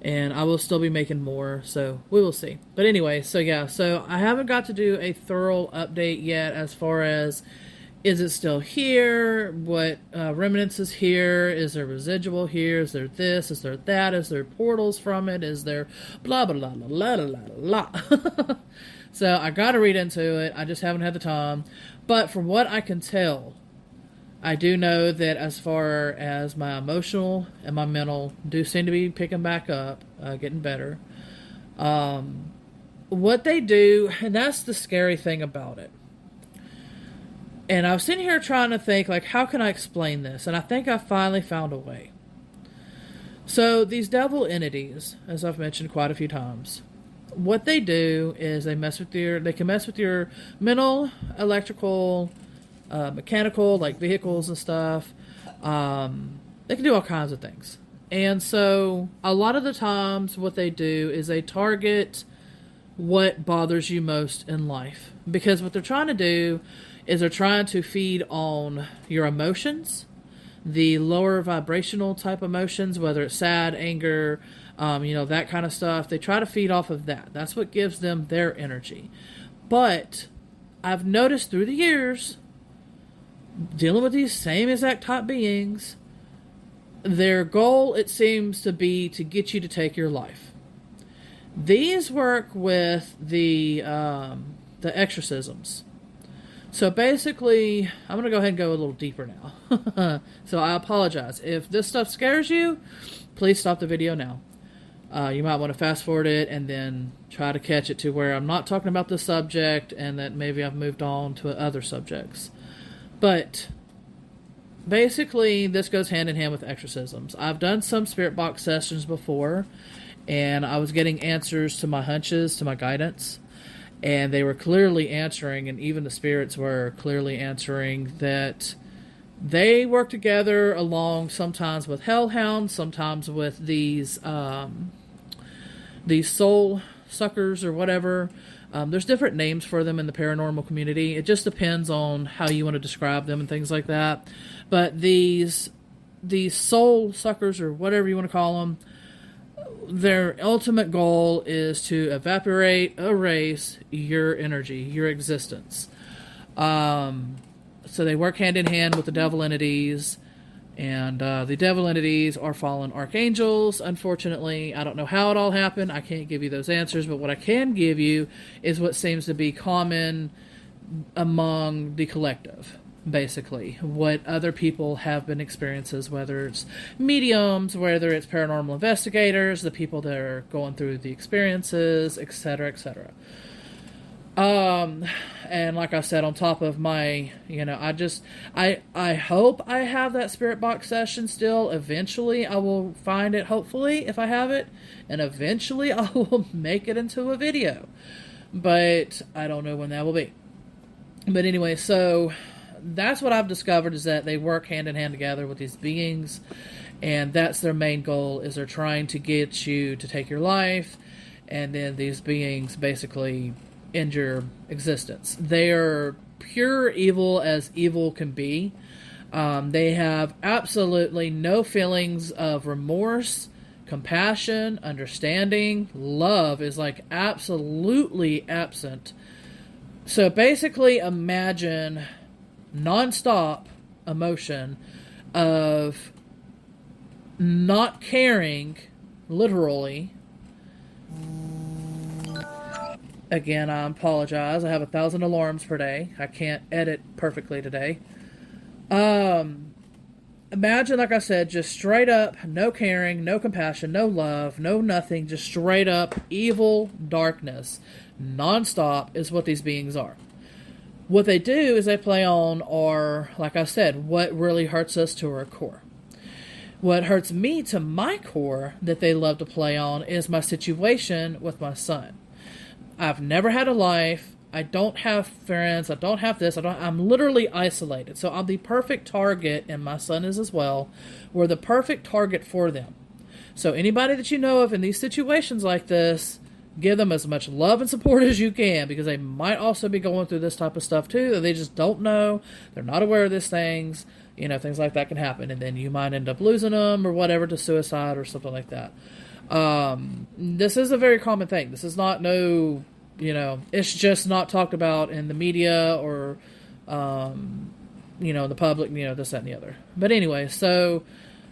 and I will still be making more, so we will see. But anyway, so yeah, so I haven't got to do a thorough update yet as far as, is it still here? What remnants is here? Is there residual here? Is there this? Is there that? Is there portals from it? Is there blah, blah, blah, blah, blah, blah, blah. So I got to read into it. I just haven't had the time. But from what I can tell, I do know that as far as my emotional and my mental do seem to be picking back up, getting better. What they do, and that's the scary thing about it. And I was sitting here trying to think, like, how can I explain this? And I think I finally found a way. So these devil entities, as I've mentioned quite a few times, what they do is they can mess with your mental, electrical, mechanical, like vehicles and stuff. They can do all kinds of things. And so a lot of the times what they do is they target what bothers you most in life. Because what they're trying to do is they're trying to feed on your emotions, the lower vibrational type emotions, whether it's sad, anger, that kind of stuff. They try to feed off of that. That's what gives them their energy. But I've noticed through the years, dealing with these same exact type beings, their goal, it seems to be to get you to take your life. These work with the exorcisms. So basically, I'm going to go ahead and go a little deeper now. So I apologize. If this stuff scares you, please stop the video now. You might want to fast forward it and then try to catch it to where I'm not talking about this subject and that maybe I've moved on to other subjects. But basically, this goes hand in hand with exorcisms. I've done some spirit box sessions before, and I was getting answers to my hunches, to my guidance. And they were clearly answering, and even the spirits were clearly answering, that they work together along sometimes with hellhounds, sometimes with these soul suckers or whatever. There's different names for them in the paranormal community. It just depends on how you want to describe them and things like that. But these soul suckers, or whatever you want to call them, their ultimate goal is to erase your energy, your existence. So they work hand in hand with the devil entities, and the devil entities are fallen archangels. Unfortunately, I don't know how it all happened. I can't give you those answers, but what I can give you is what seems to be common among the collective. Basically, what other people have been experiences, whether it's mediums, whether it's paranormal investigators, the people that are going through the experiences, etc., etc. And like I said, on top of my, I hope I have that spirit box session still. Eventually, I will find it, hopefully, if I have it, and eventually I will make it into a video. But I don't know when that will be. But anyway, so that's what I've discovered, is that they work hand in hand together with these beings, and that's their main goal, is they're trying to get you to take your life, and then these beings basically end your existence. They are pure evil as evil can be. They have absolutely no feelings of remorse, compassion, understanding. Love is like absolutely absent. So basically imagine non-stop emotion of not caring, literally. Again, I apologize. I have 1,000 alarms per day. I can't edit perfectly today. Imagine, like I said, just straight up, no caring, no compassion, no love, no nothing, just straight up evil darkness. Non-stop is what these beings are. What they do is they play on our, like I said, what really hurts us to our core. What hurts me to my core that they love to play on is my situation with my son. I've never had a life. I don't have friends. I don't have this. I'm literally isolated. So I'm the perfect target, and my son is as well. We're the perfect target for them. So anybody that you know of in these situations like this, give them as much love and support as you can, because they might also be going through this type of stuff too, that they just don't know. They're not aware of these things. Things like that can happen, and then you might end up losing them or whatever to suicide or something like that. This is a very common thing. This is not no, it's just not talked about in the media or, the public, this, that, and the other. But anyway, so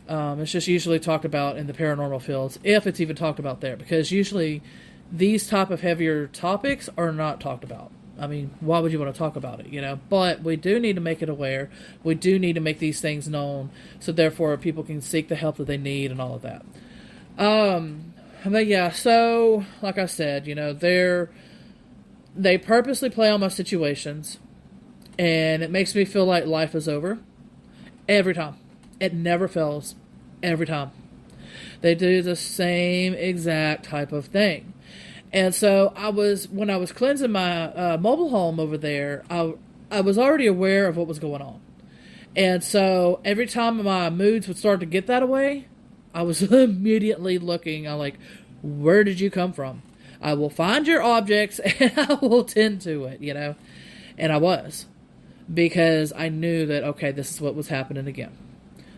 it's just usually talked about in the paranormal fields, if it's even talked about there, because usually these type of heavier topics are not talked about. I mean, why would you want to talk about it, But we do need to make it aware. We do need to make these things known, so therefore people can seek the help that they need and all of that. But yeah, so like I said, they purposely play on my situations, and it makes me feel like life is over every time. It never fails. Every time they do the same exact type of thing. And so when I was cleansing my mobile home over there, I was already aware of what was going on. And so every time my moods would start to get that way, I was immediately looking. I'm like, where did you come from? I will find your objects and I will tend to it, And I was. Because I knew that, okay, this is what was happening again.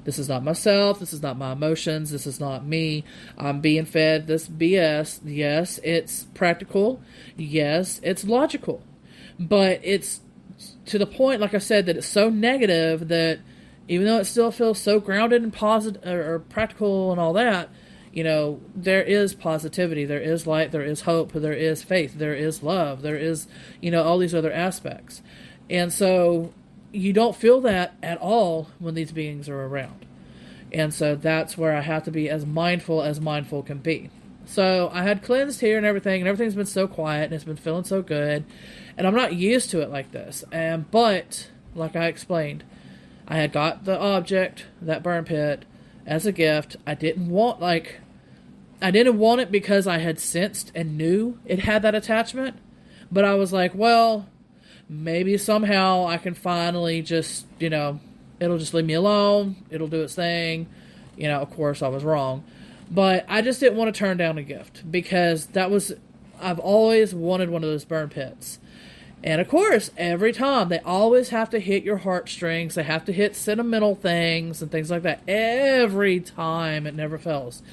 This is not myself. This is not my emotions. This is not me. I'm being fed this BS. Yes, it's practical. Yes, it's logical. But it's to the point, like I said, that it's so negative that even though it still feels so grounded and positive or practical and all that, there is positivity, there is light, there is hope, there is faith, there is love, there is, all these other aspects. And so you don't feel that at all when these beings are around. And so that's where I have to be as mindful can be. So I had cleansed here and everything's been so quiet and it's been feeling so good. And I'm not used to it like this. But, like I explained, I had got the object, that burn pit, as a gift. I didn't want it because I had sensed and knew it had that attachment. But I was like, well, maybe somehow I can finally just, it'll just leave me alone. It'll do its thing. Of course I was wrong. But I just didn't want to turn down a gift because I've always wanted one of those burn pits. And of course, every time they always have to hit your heartstrings. They have to hit sentimental things and things like that. Every time, it never fails.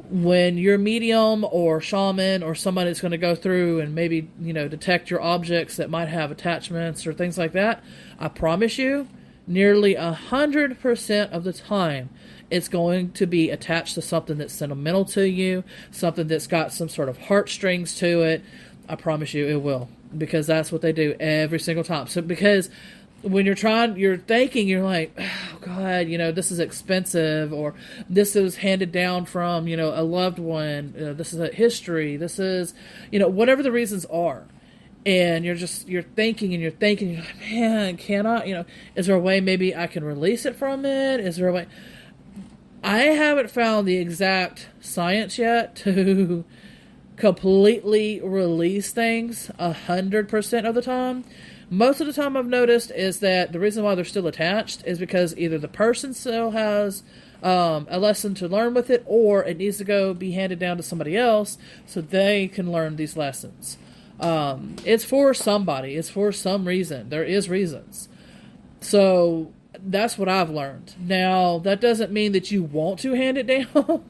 When you're medium or shaman or somebody that's going to go through and maybe, detect your objects that might have attachments or things like that, I promise you, nearly 100% of the time, it's going to be attached to something that's sentimental to you, something that's got some sort of heartstrings to it. I promise you it will, because that's what they do every single time. So because when you're thinking, you're like, oh God, this is expensive, or this is handed down from, a loved one. This is a history. This is, whatever the reasons are. And you're thinking, you're like, man, can I, is there a way maybe I can release it from it? Is there a way? I haven't found the exact science yet to completely release things 100% of the time. Most of the time I've noticed is that the reason why they're still attached is because either the person still has a lesson to learn with it, or it needs to be handed down to somebody else so they can learn these lessons. It's for somebody. It's for some reason. There is reasons. So that's what I've learned. Now, that doesn't mean that you want to hand it down,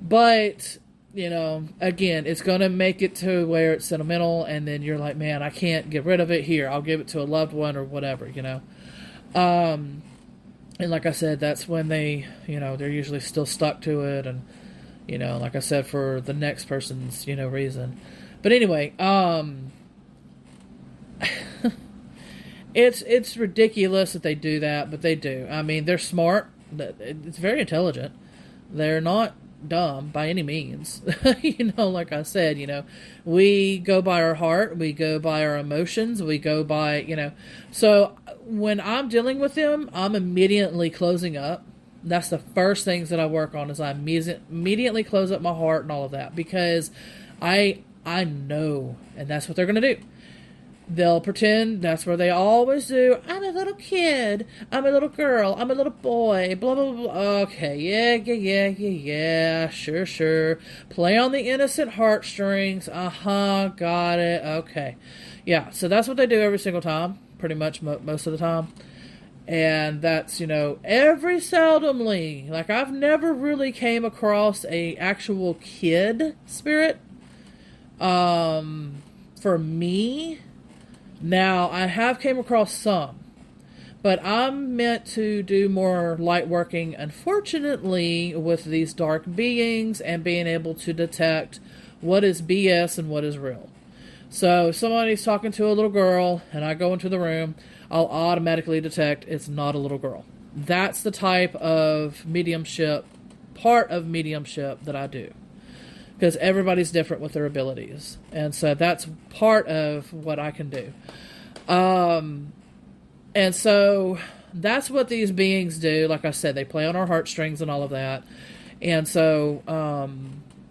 but again, it's going to make it to where it's sentimental, and then you're like, man, I can't get rid of it. Here, I'll give it to a loved one or whatever, And like I said, that's when they're usually still stuck to it, and, like I said, for the next person's, reason. But anyway, it's ridiculous that they do that, but they do. I mean, they're smart. It's very intelligent. They're not dumb by any means. Like I said, we go by our heart, we go by our emotions, we go by, so when I'm dealing with them, I'm immediately closing up. That's the first things that I work on, is I immediately close up my heart and all of that, because I know, and that's what they're going to do. They'll pretend, that's where they always do, I'm a little kid, I'm a little girl, I'm a little boy, blah, blah, blah. Okay, yeah, sure. Play on the innocent heartstrings, got it, okay. Yeah, so that's what they do every single time, pretty much most of the time. And that's, every seldomly. Like, I've never really came across a actual kid spirit. For me, now I have came across some, but I'm meant to do more light working, unfortunately, with these dark beings and being able to detect what is BS and what is real. So if somebody's talking to a little girl and I go into the room, I'll automatically detect it's not a little girl. That's the type of part of mediumship that I do. Because everybody's different with their abilities. And so that's part of what I can do. And so that's what these beings do. Like I said, they play on our heartstrings and all of that. And so,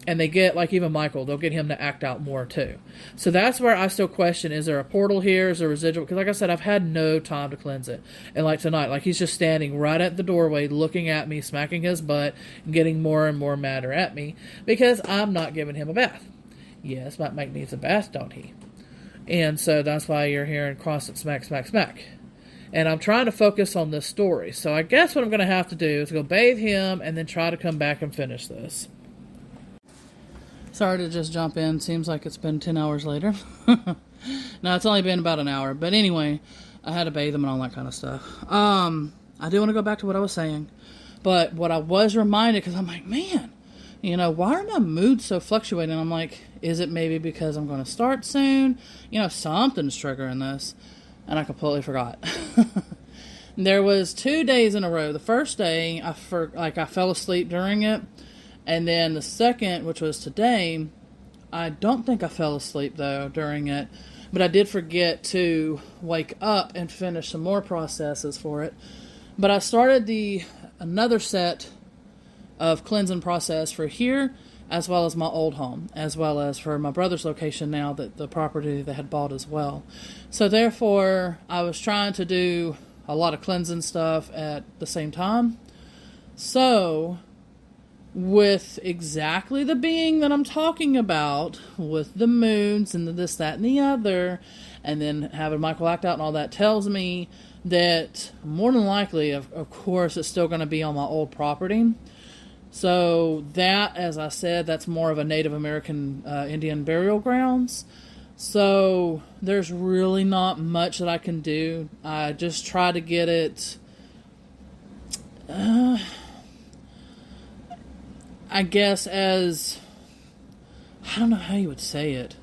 and they get, like even Michael, they'll get him to act out more too. So that's where I still question, is there a portal here? Is there residual? Because like I said, I've had no time to cleanse it. And like tonight, like he's just standing right at the doorway looking at me, smacking his butt, and getting more and more madder at me because I'm not giving him a bath. Yes, my Mike needs a bath, don't he? And so that's why you're hearing constant smack, smack, smack. And I'm trying to focus on this story. So I guess what I'm going to have to do is go bathe him and then try to come back and finish this. Sorry to just jump in. Seems like it's been 10 hours later. No, it's only been about an hour. But anyway, I had to bathe him and all that kind of stuff. I do want to go back to what I was saying. But what I was reminded, because I'm like, man, why are my moods so fluctuating? I'm like, is it maybe because I'm going to start soon? Something's triggering this. And I completely forgot. There was 2 days in a row. The first day, I fell asleep during it. And then the second, which was today, I don't think I fell asleep, though, during it. But I did forget to wake up and finish some more processes for it. But I started another set of cleansing process for here, as well as my old home, as well as for my brother's location now, that the property they had bought as well. So therefore, I was trying to do a lot of cleansing stuff at the same time. So, with exactly the being that I'm talking about, with the moons and the this, that, and the other, and then having Michael act out and all that, tells me that more than likely, of course, it's still going to be on my old property. So that, as I said, that's more of a Native American Indian burial grounds. So there's really not much that I can do. I just try to get it, I guess I don't know how you would say it.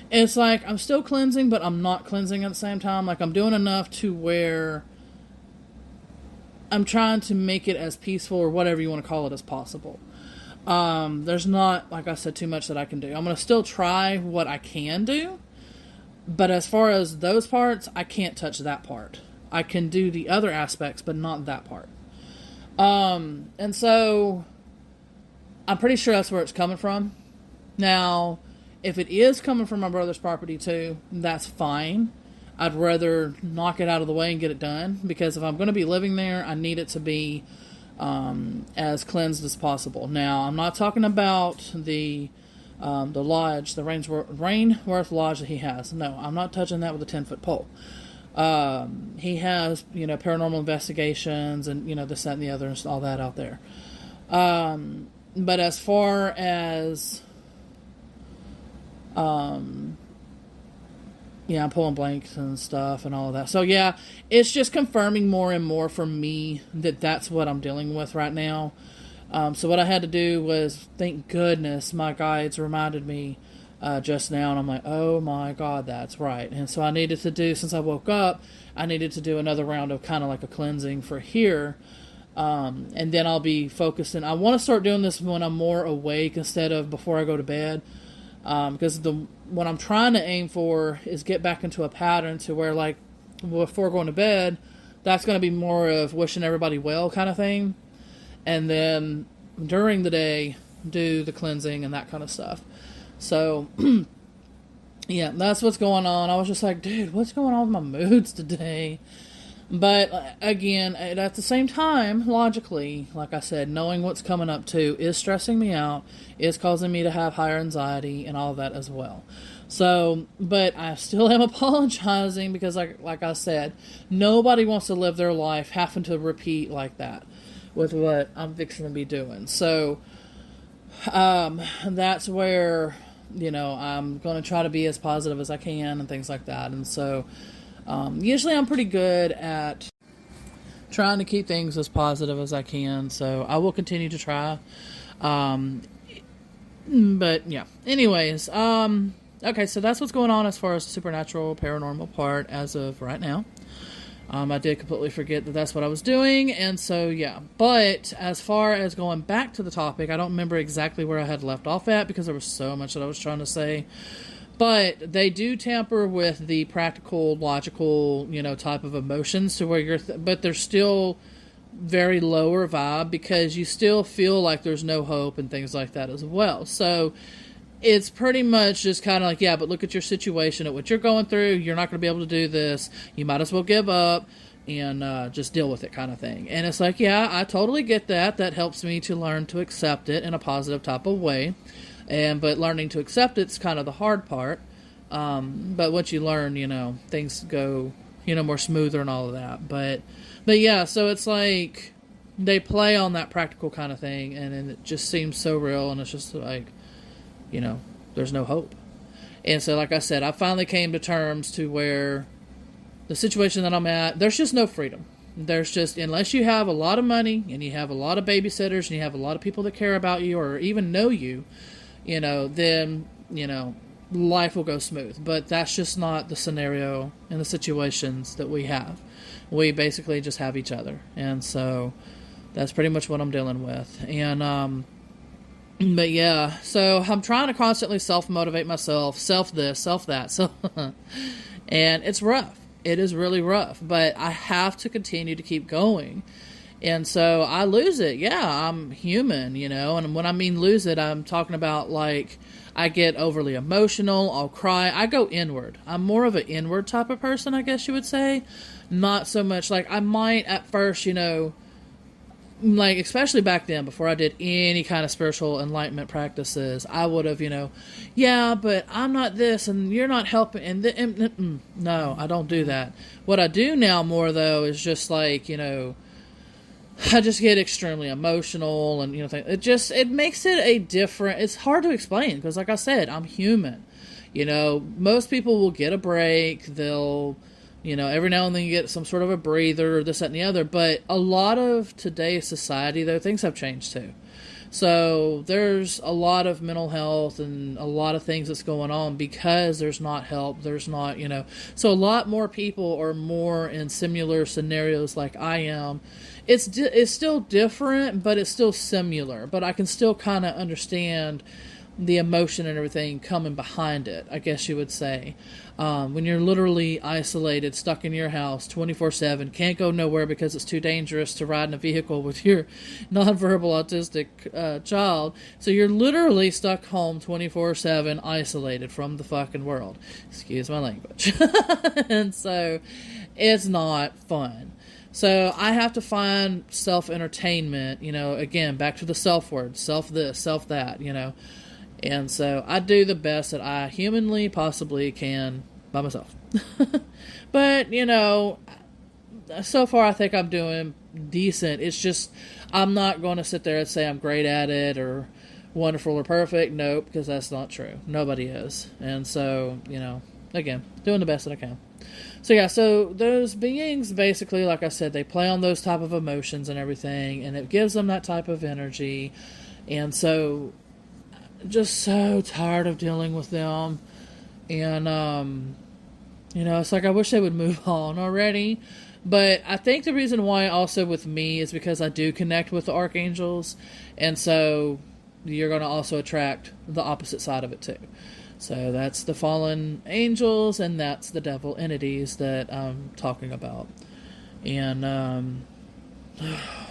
It's like I'm still cleansing, but I'm not cleansing at the same time. Like I'm doing enough to where I'm trying to make it as peaceful or whatever you want to call it as possible. There's not, like I said, too much that I can do. I'm going to still try what I can do. But as far as those parts, I can't touch that part. I can do the other aspects, but not that part. And so I'm pretty sure that's where it's coming from. Now, if it is coming from my brother's property too, that's fine. I'd rather knock it out of the way and get it done, because if I'm going to be living there, I need it to be as cleansed as possible. Now, I'm not talking about the lodge, the Rainworth Lodge that he has. No, I'm not touching that with a 10-foot pole. He has, paranormal investigations and, this, that, and the other, and all that out there. But as far as, I'm pulling blanks and stuff and all of that. So, yeah, it's just confirming more and more for me that that's what I'm dealing with right now. So what I had to do was, thank goodness, my guides reminded me just now. And I'm like, oh, my God, that's right. And so I needed to do, since I woke up, I needed to do another round of kind of like a cleansing for here. And then I'll be focusing. I want to start doing this when I'm more awake instead of before I go to bed. Because what I'm trying to aim for is get back into a pattern to where, like, before going to bed, that's going to be more of wishing everybody well kind of thing. And then during the day, do the cleansing and that kind of stuff. So, yeah, that's what's going on. I was just like, dude, what's going on with my moods today? But, again, at the same time, logically, like I said, knowing what's coming up too is stressing me out, is causing me to have higher anxiety and all of that as well. So, but I still am apologizing because, like I said, nobody wants to live their life having to repeat like that with what I'm fixing to be doing. So, that's where, I'm going to try to be as positive as I can and things like that. And so, usually I'm pretty good at trying to keep things as positive as I can. So I will continue to try. But yeah, anyways, okay, so that's what's going on as far as the supernatural paranormal part as of right now. I did completely forget that that's what I was doing, and so yeah. But as far as going back to the topic, I don't remember exactly where I had left off at because there was so much that I was trying to say. But they do tamper with the practical, logical, type of emotions to where but they're still very lower vibe because you still feel like there's no hope and things like that as well. So it's pretty much just kind of like, yeah, but look at your situation, at what you're going through. You're not going to be able to do this. You might as well give up and just deal with it kind of thing. And it's like, yeah, I totally get that. That helps me to learn to accept it in a positive type of way. But learning to accept it's kind of the hard part. But once you learn, things go, more smoother and all of that. But yeah, so it's like they play on that practical kind of thing, and it just seems so real, and it's just like, there's no hope. And so, like I said, I finally came to terms to where the situation that I'm at, there's just no freedom. There's just, unless you have a lot of money and you have a lot of babysitters and you have a lot of people that care about you or even know you, then, life will go smooth. But that's just not the scenario and the situations that we have. We basically just have each other. And so that's pretty much what I'm dealing with. And, but yeah, so I'm trying to constantly self-motivate myself, self this, self that. So, and it's rough. It is really rough, but I have to continue to keep going. And so I lose it. Yeah, I'm human, and when I mean lose it, I'm talking about like I get overly emotional. I'll cry. I go inward. I'm more of an inward type of person, I guess you would say. Not so much like I might at first, like especially back then before I did any kind of spiritual enlightenment practices, I would have, yeah, but I'm not this and you're not helping. And no, I don't do that. What I do now more though is just like, I just get extremely emotional and, it makes it a different, it's hard to explain because like I said, I'm human. Most people will get a break. They'll, every now and then you get some sort of a breather or this, that, and the other. But a lot of today's society, though, things have changed too. So there's a lot of mental health and a lot of things that's going on because there's not help. There's not, so a lot more people are more in similar scenarios like I am. It's still different, but it's still similar. But I can still kind of understand the emotion and everything coming behind it, I guess you would say. When you're literally isolated, stuck in your house 24/7, can't go nowhere because it's too dangerous to ride in a vehicle with your nonverbal autistic child. So you're literally stuck home 24/7, isolated from the fucking world. Excuse my language. And so it's not fun. So I have to find self-entertainment, again, back to the self word, self this, self that, And so I do the best that I humanly possibly can by myself. But, so far I think I'm doing decent. It's just, I'm not going to sit there and say I'm great at it or wonderful or perfect. Nope, because that's not true. Nobody is. And so, again, doing the best that I can. So yeah, so those beings basically, like I said, they play on those type of emotions and everything, and it gives them that type of energy. And so just so tired of dealing with them. And, it's like I wish they would move on already. But I think the reason why also with me is because I do connect with the archangels. And so you're going to also attract the opposite side of it too. So that's the fallen angels and that's the devil entities that I'm talking about. And,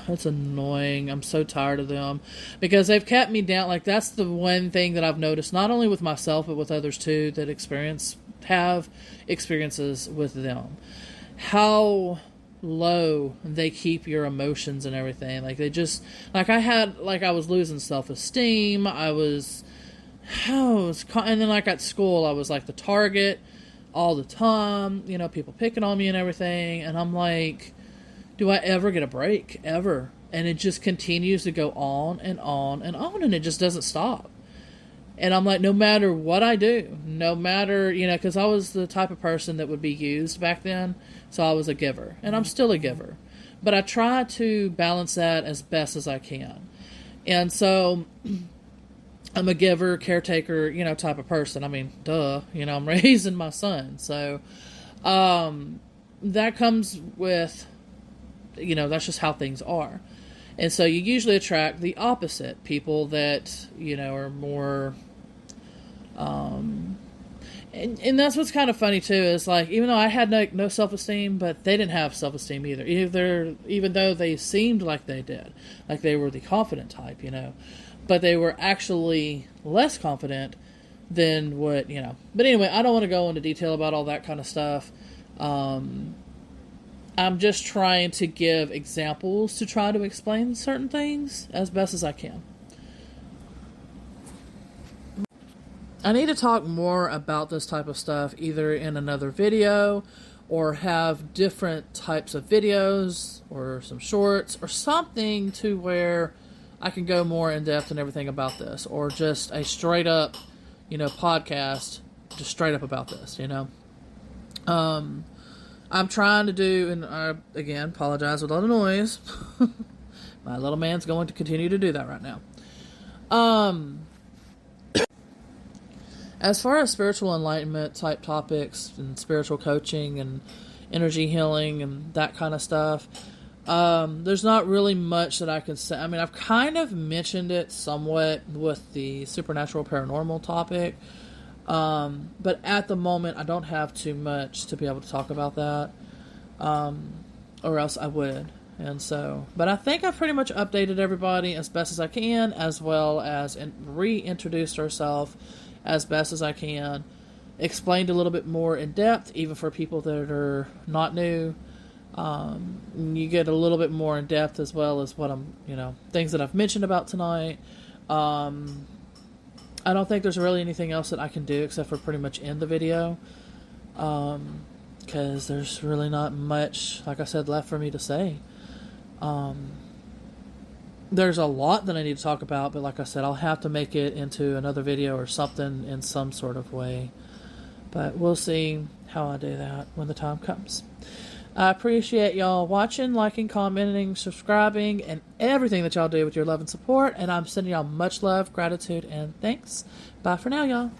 that's annoying. I'm so tired of them because they've kept me down. Like that's the one thing that I've noticed, not only with myself, but with others too, that have experiences with them. How low they keep your emotions and everything. Like they just, I was losing self-esteem. I was and then like at school, I was like the target all the time, people picking on me and everything. And I'm like, do I ever get a break? Ever? And it just continues to go on and on and on, and it just doesn't stop. And I'm like, no matter what I do, no matter, because I was the type of person that would be used back then. So I was a giver, and I'm still a giver. But I try to balance that as best as I can. And so I'm a giver, caretaker, type of person. I mean, duh, I'm raising my son. So that comes with, that's just how things are. And so you usually attract the opposite, people that, are more, and that's what's kind of funny too, is like, even though I had no self-esteem, but they didn't have self-esteem either. Even though they seemed like they did, like they were the confident type, but they were actually less confident than what, But anyway, I don't want to go into detail about all that kind of stuff. I'm just trying to give examples to try to explain certain things as best as I can. I need to talk more about this type of stuff either in another video or have different types of videos or some shorts or something to where I can go more in depth and everything about this, or just a straight up, podcast just straight up about this, I'm trying to do, and I, again, apologize with all the noise. My little man's going to continue to do that right now. As far as spiritual enlightenment type topics and spiritual coaching and energy healing and that kind of stuff, there's not really much that I can say. I mean, I've kind of mentioned it somewhat with the supernatural paranormal topic. But at the moment, I don't have too much to be able to talk about that, or else I would. And so, but I think I've pretty much updated everybody as best as I can, as well as reintroduced herself as best as I can, explained a little bit more in depth, even for people that are not new. You get a little bit more in depth as well as what I'm, things that I've mentioned about tonight. I don't think there's really anything else that I can do except for pretty much end the video, because there's really not much, like I said, left for me to say. There's a lot that I need to talk about, but like I said, I'll have to make it into another video or something in some sort of way. But we'll see how I do that when the time comes. I appreciate y'all watching, liking, commenting, subscribing, and everything that y'all do with your love and support. And I'm sending y'all much love, gratitude, and thanks. Bye for now, y'all.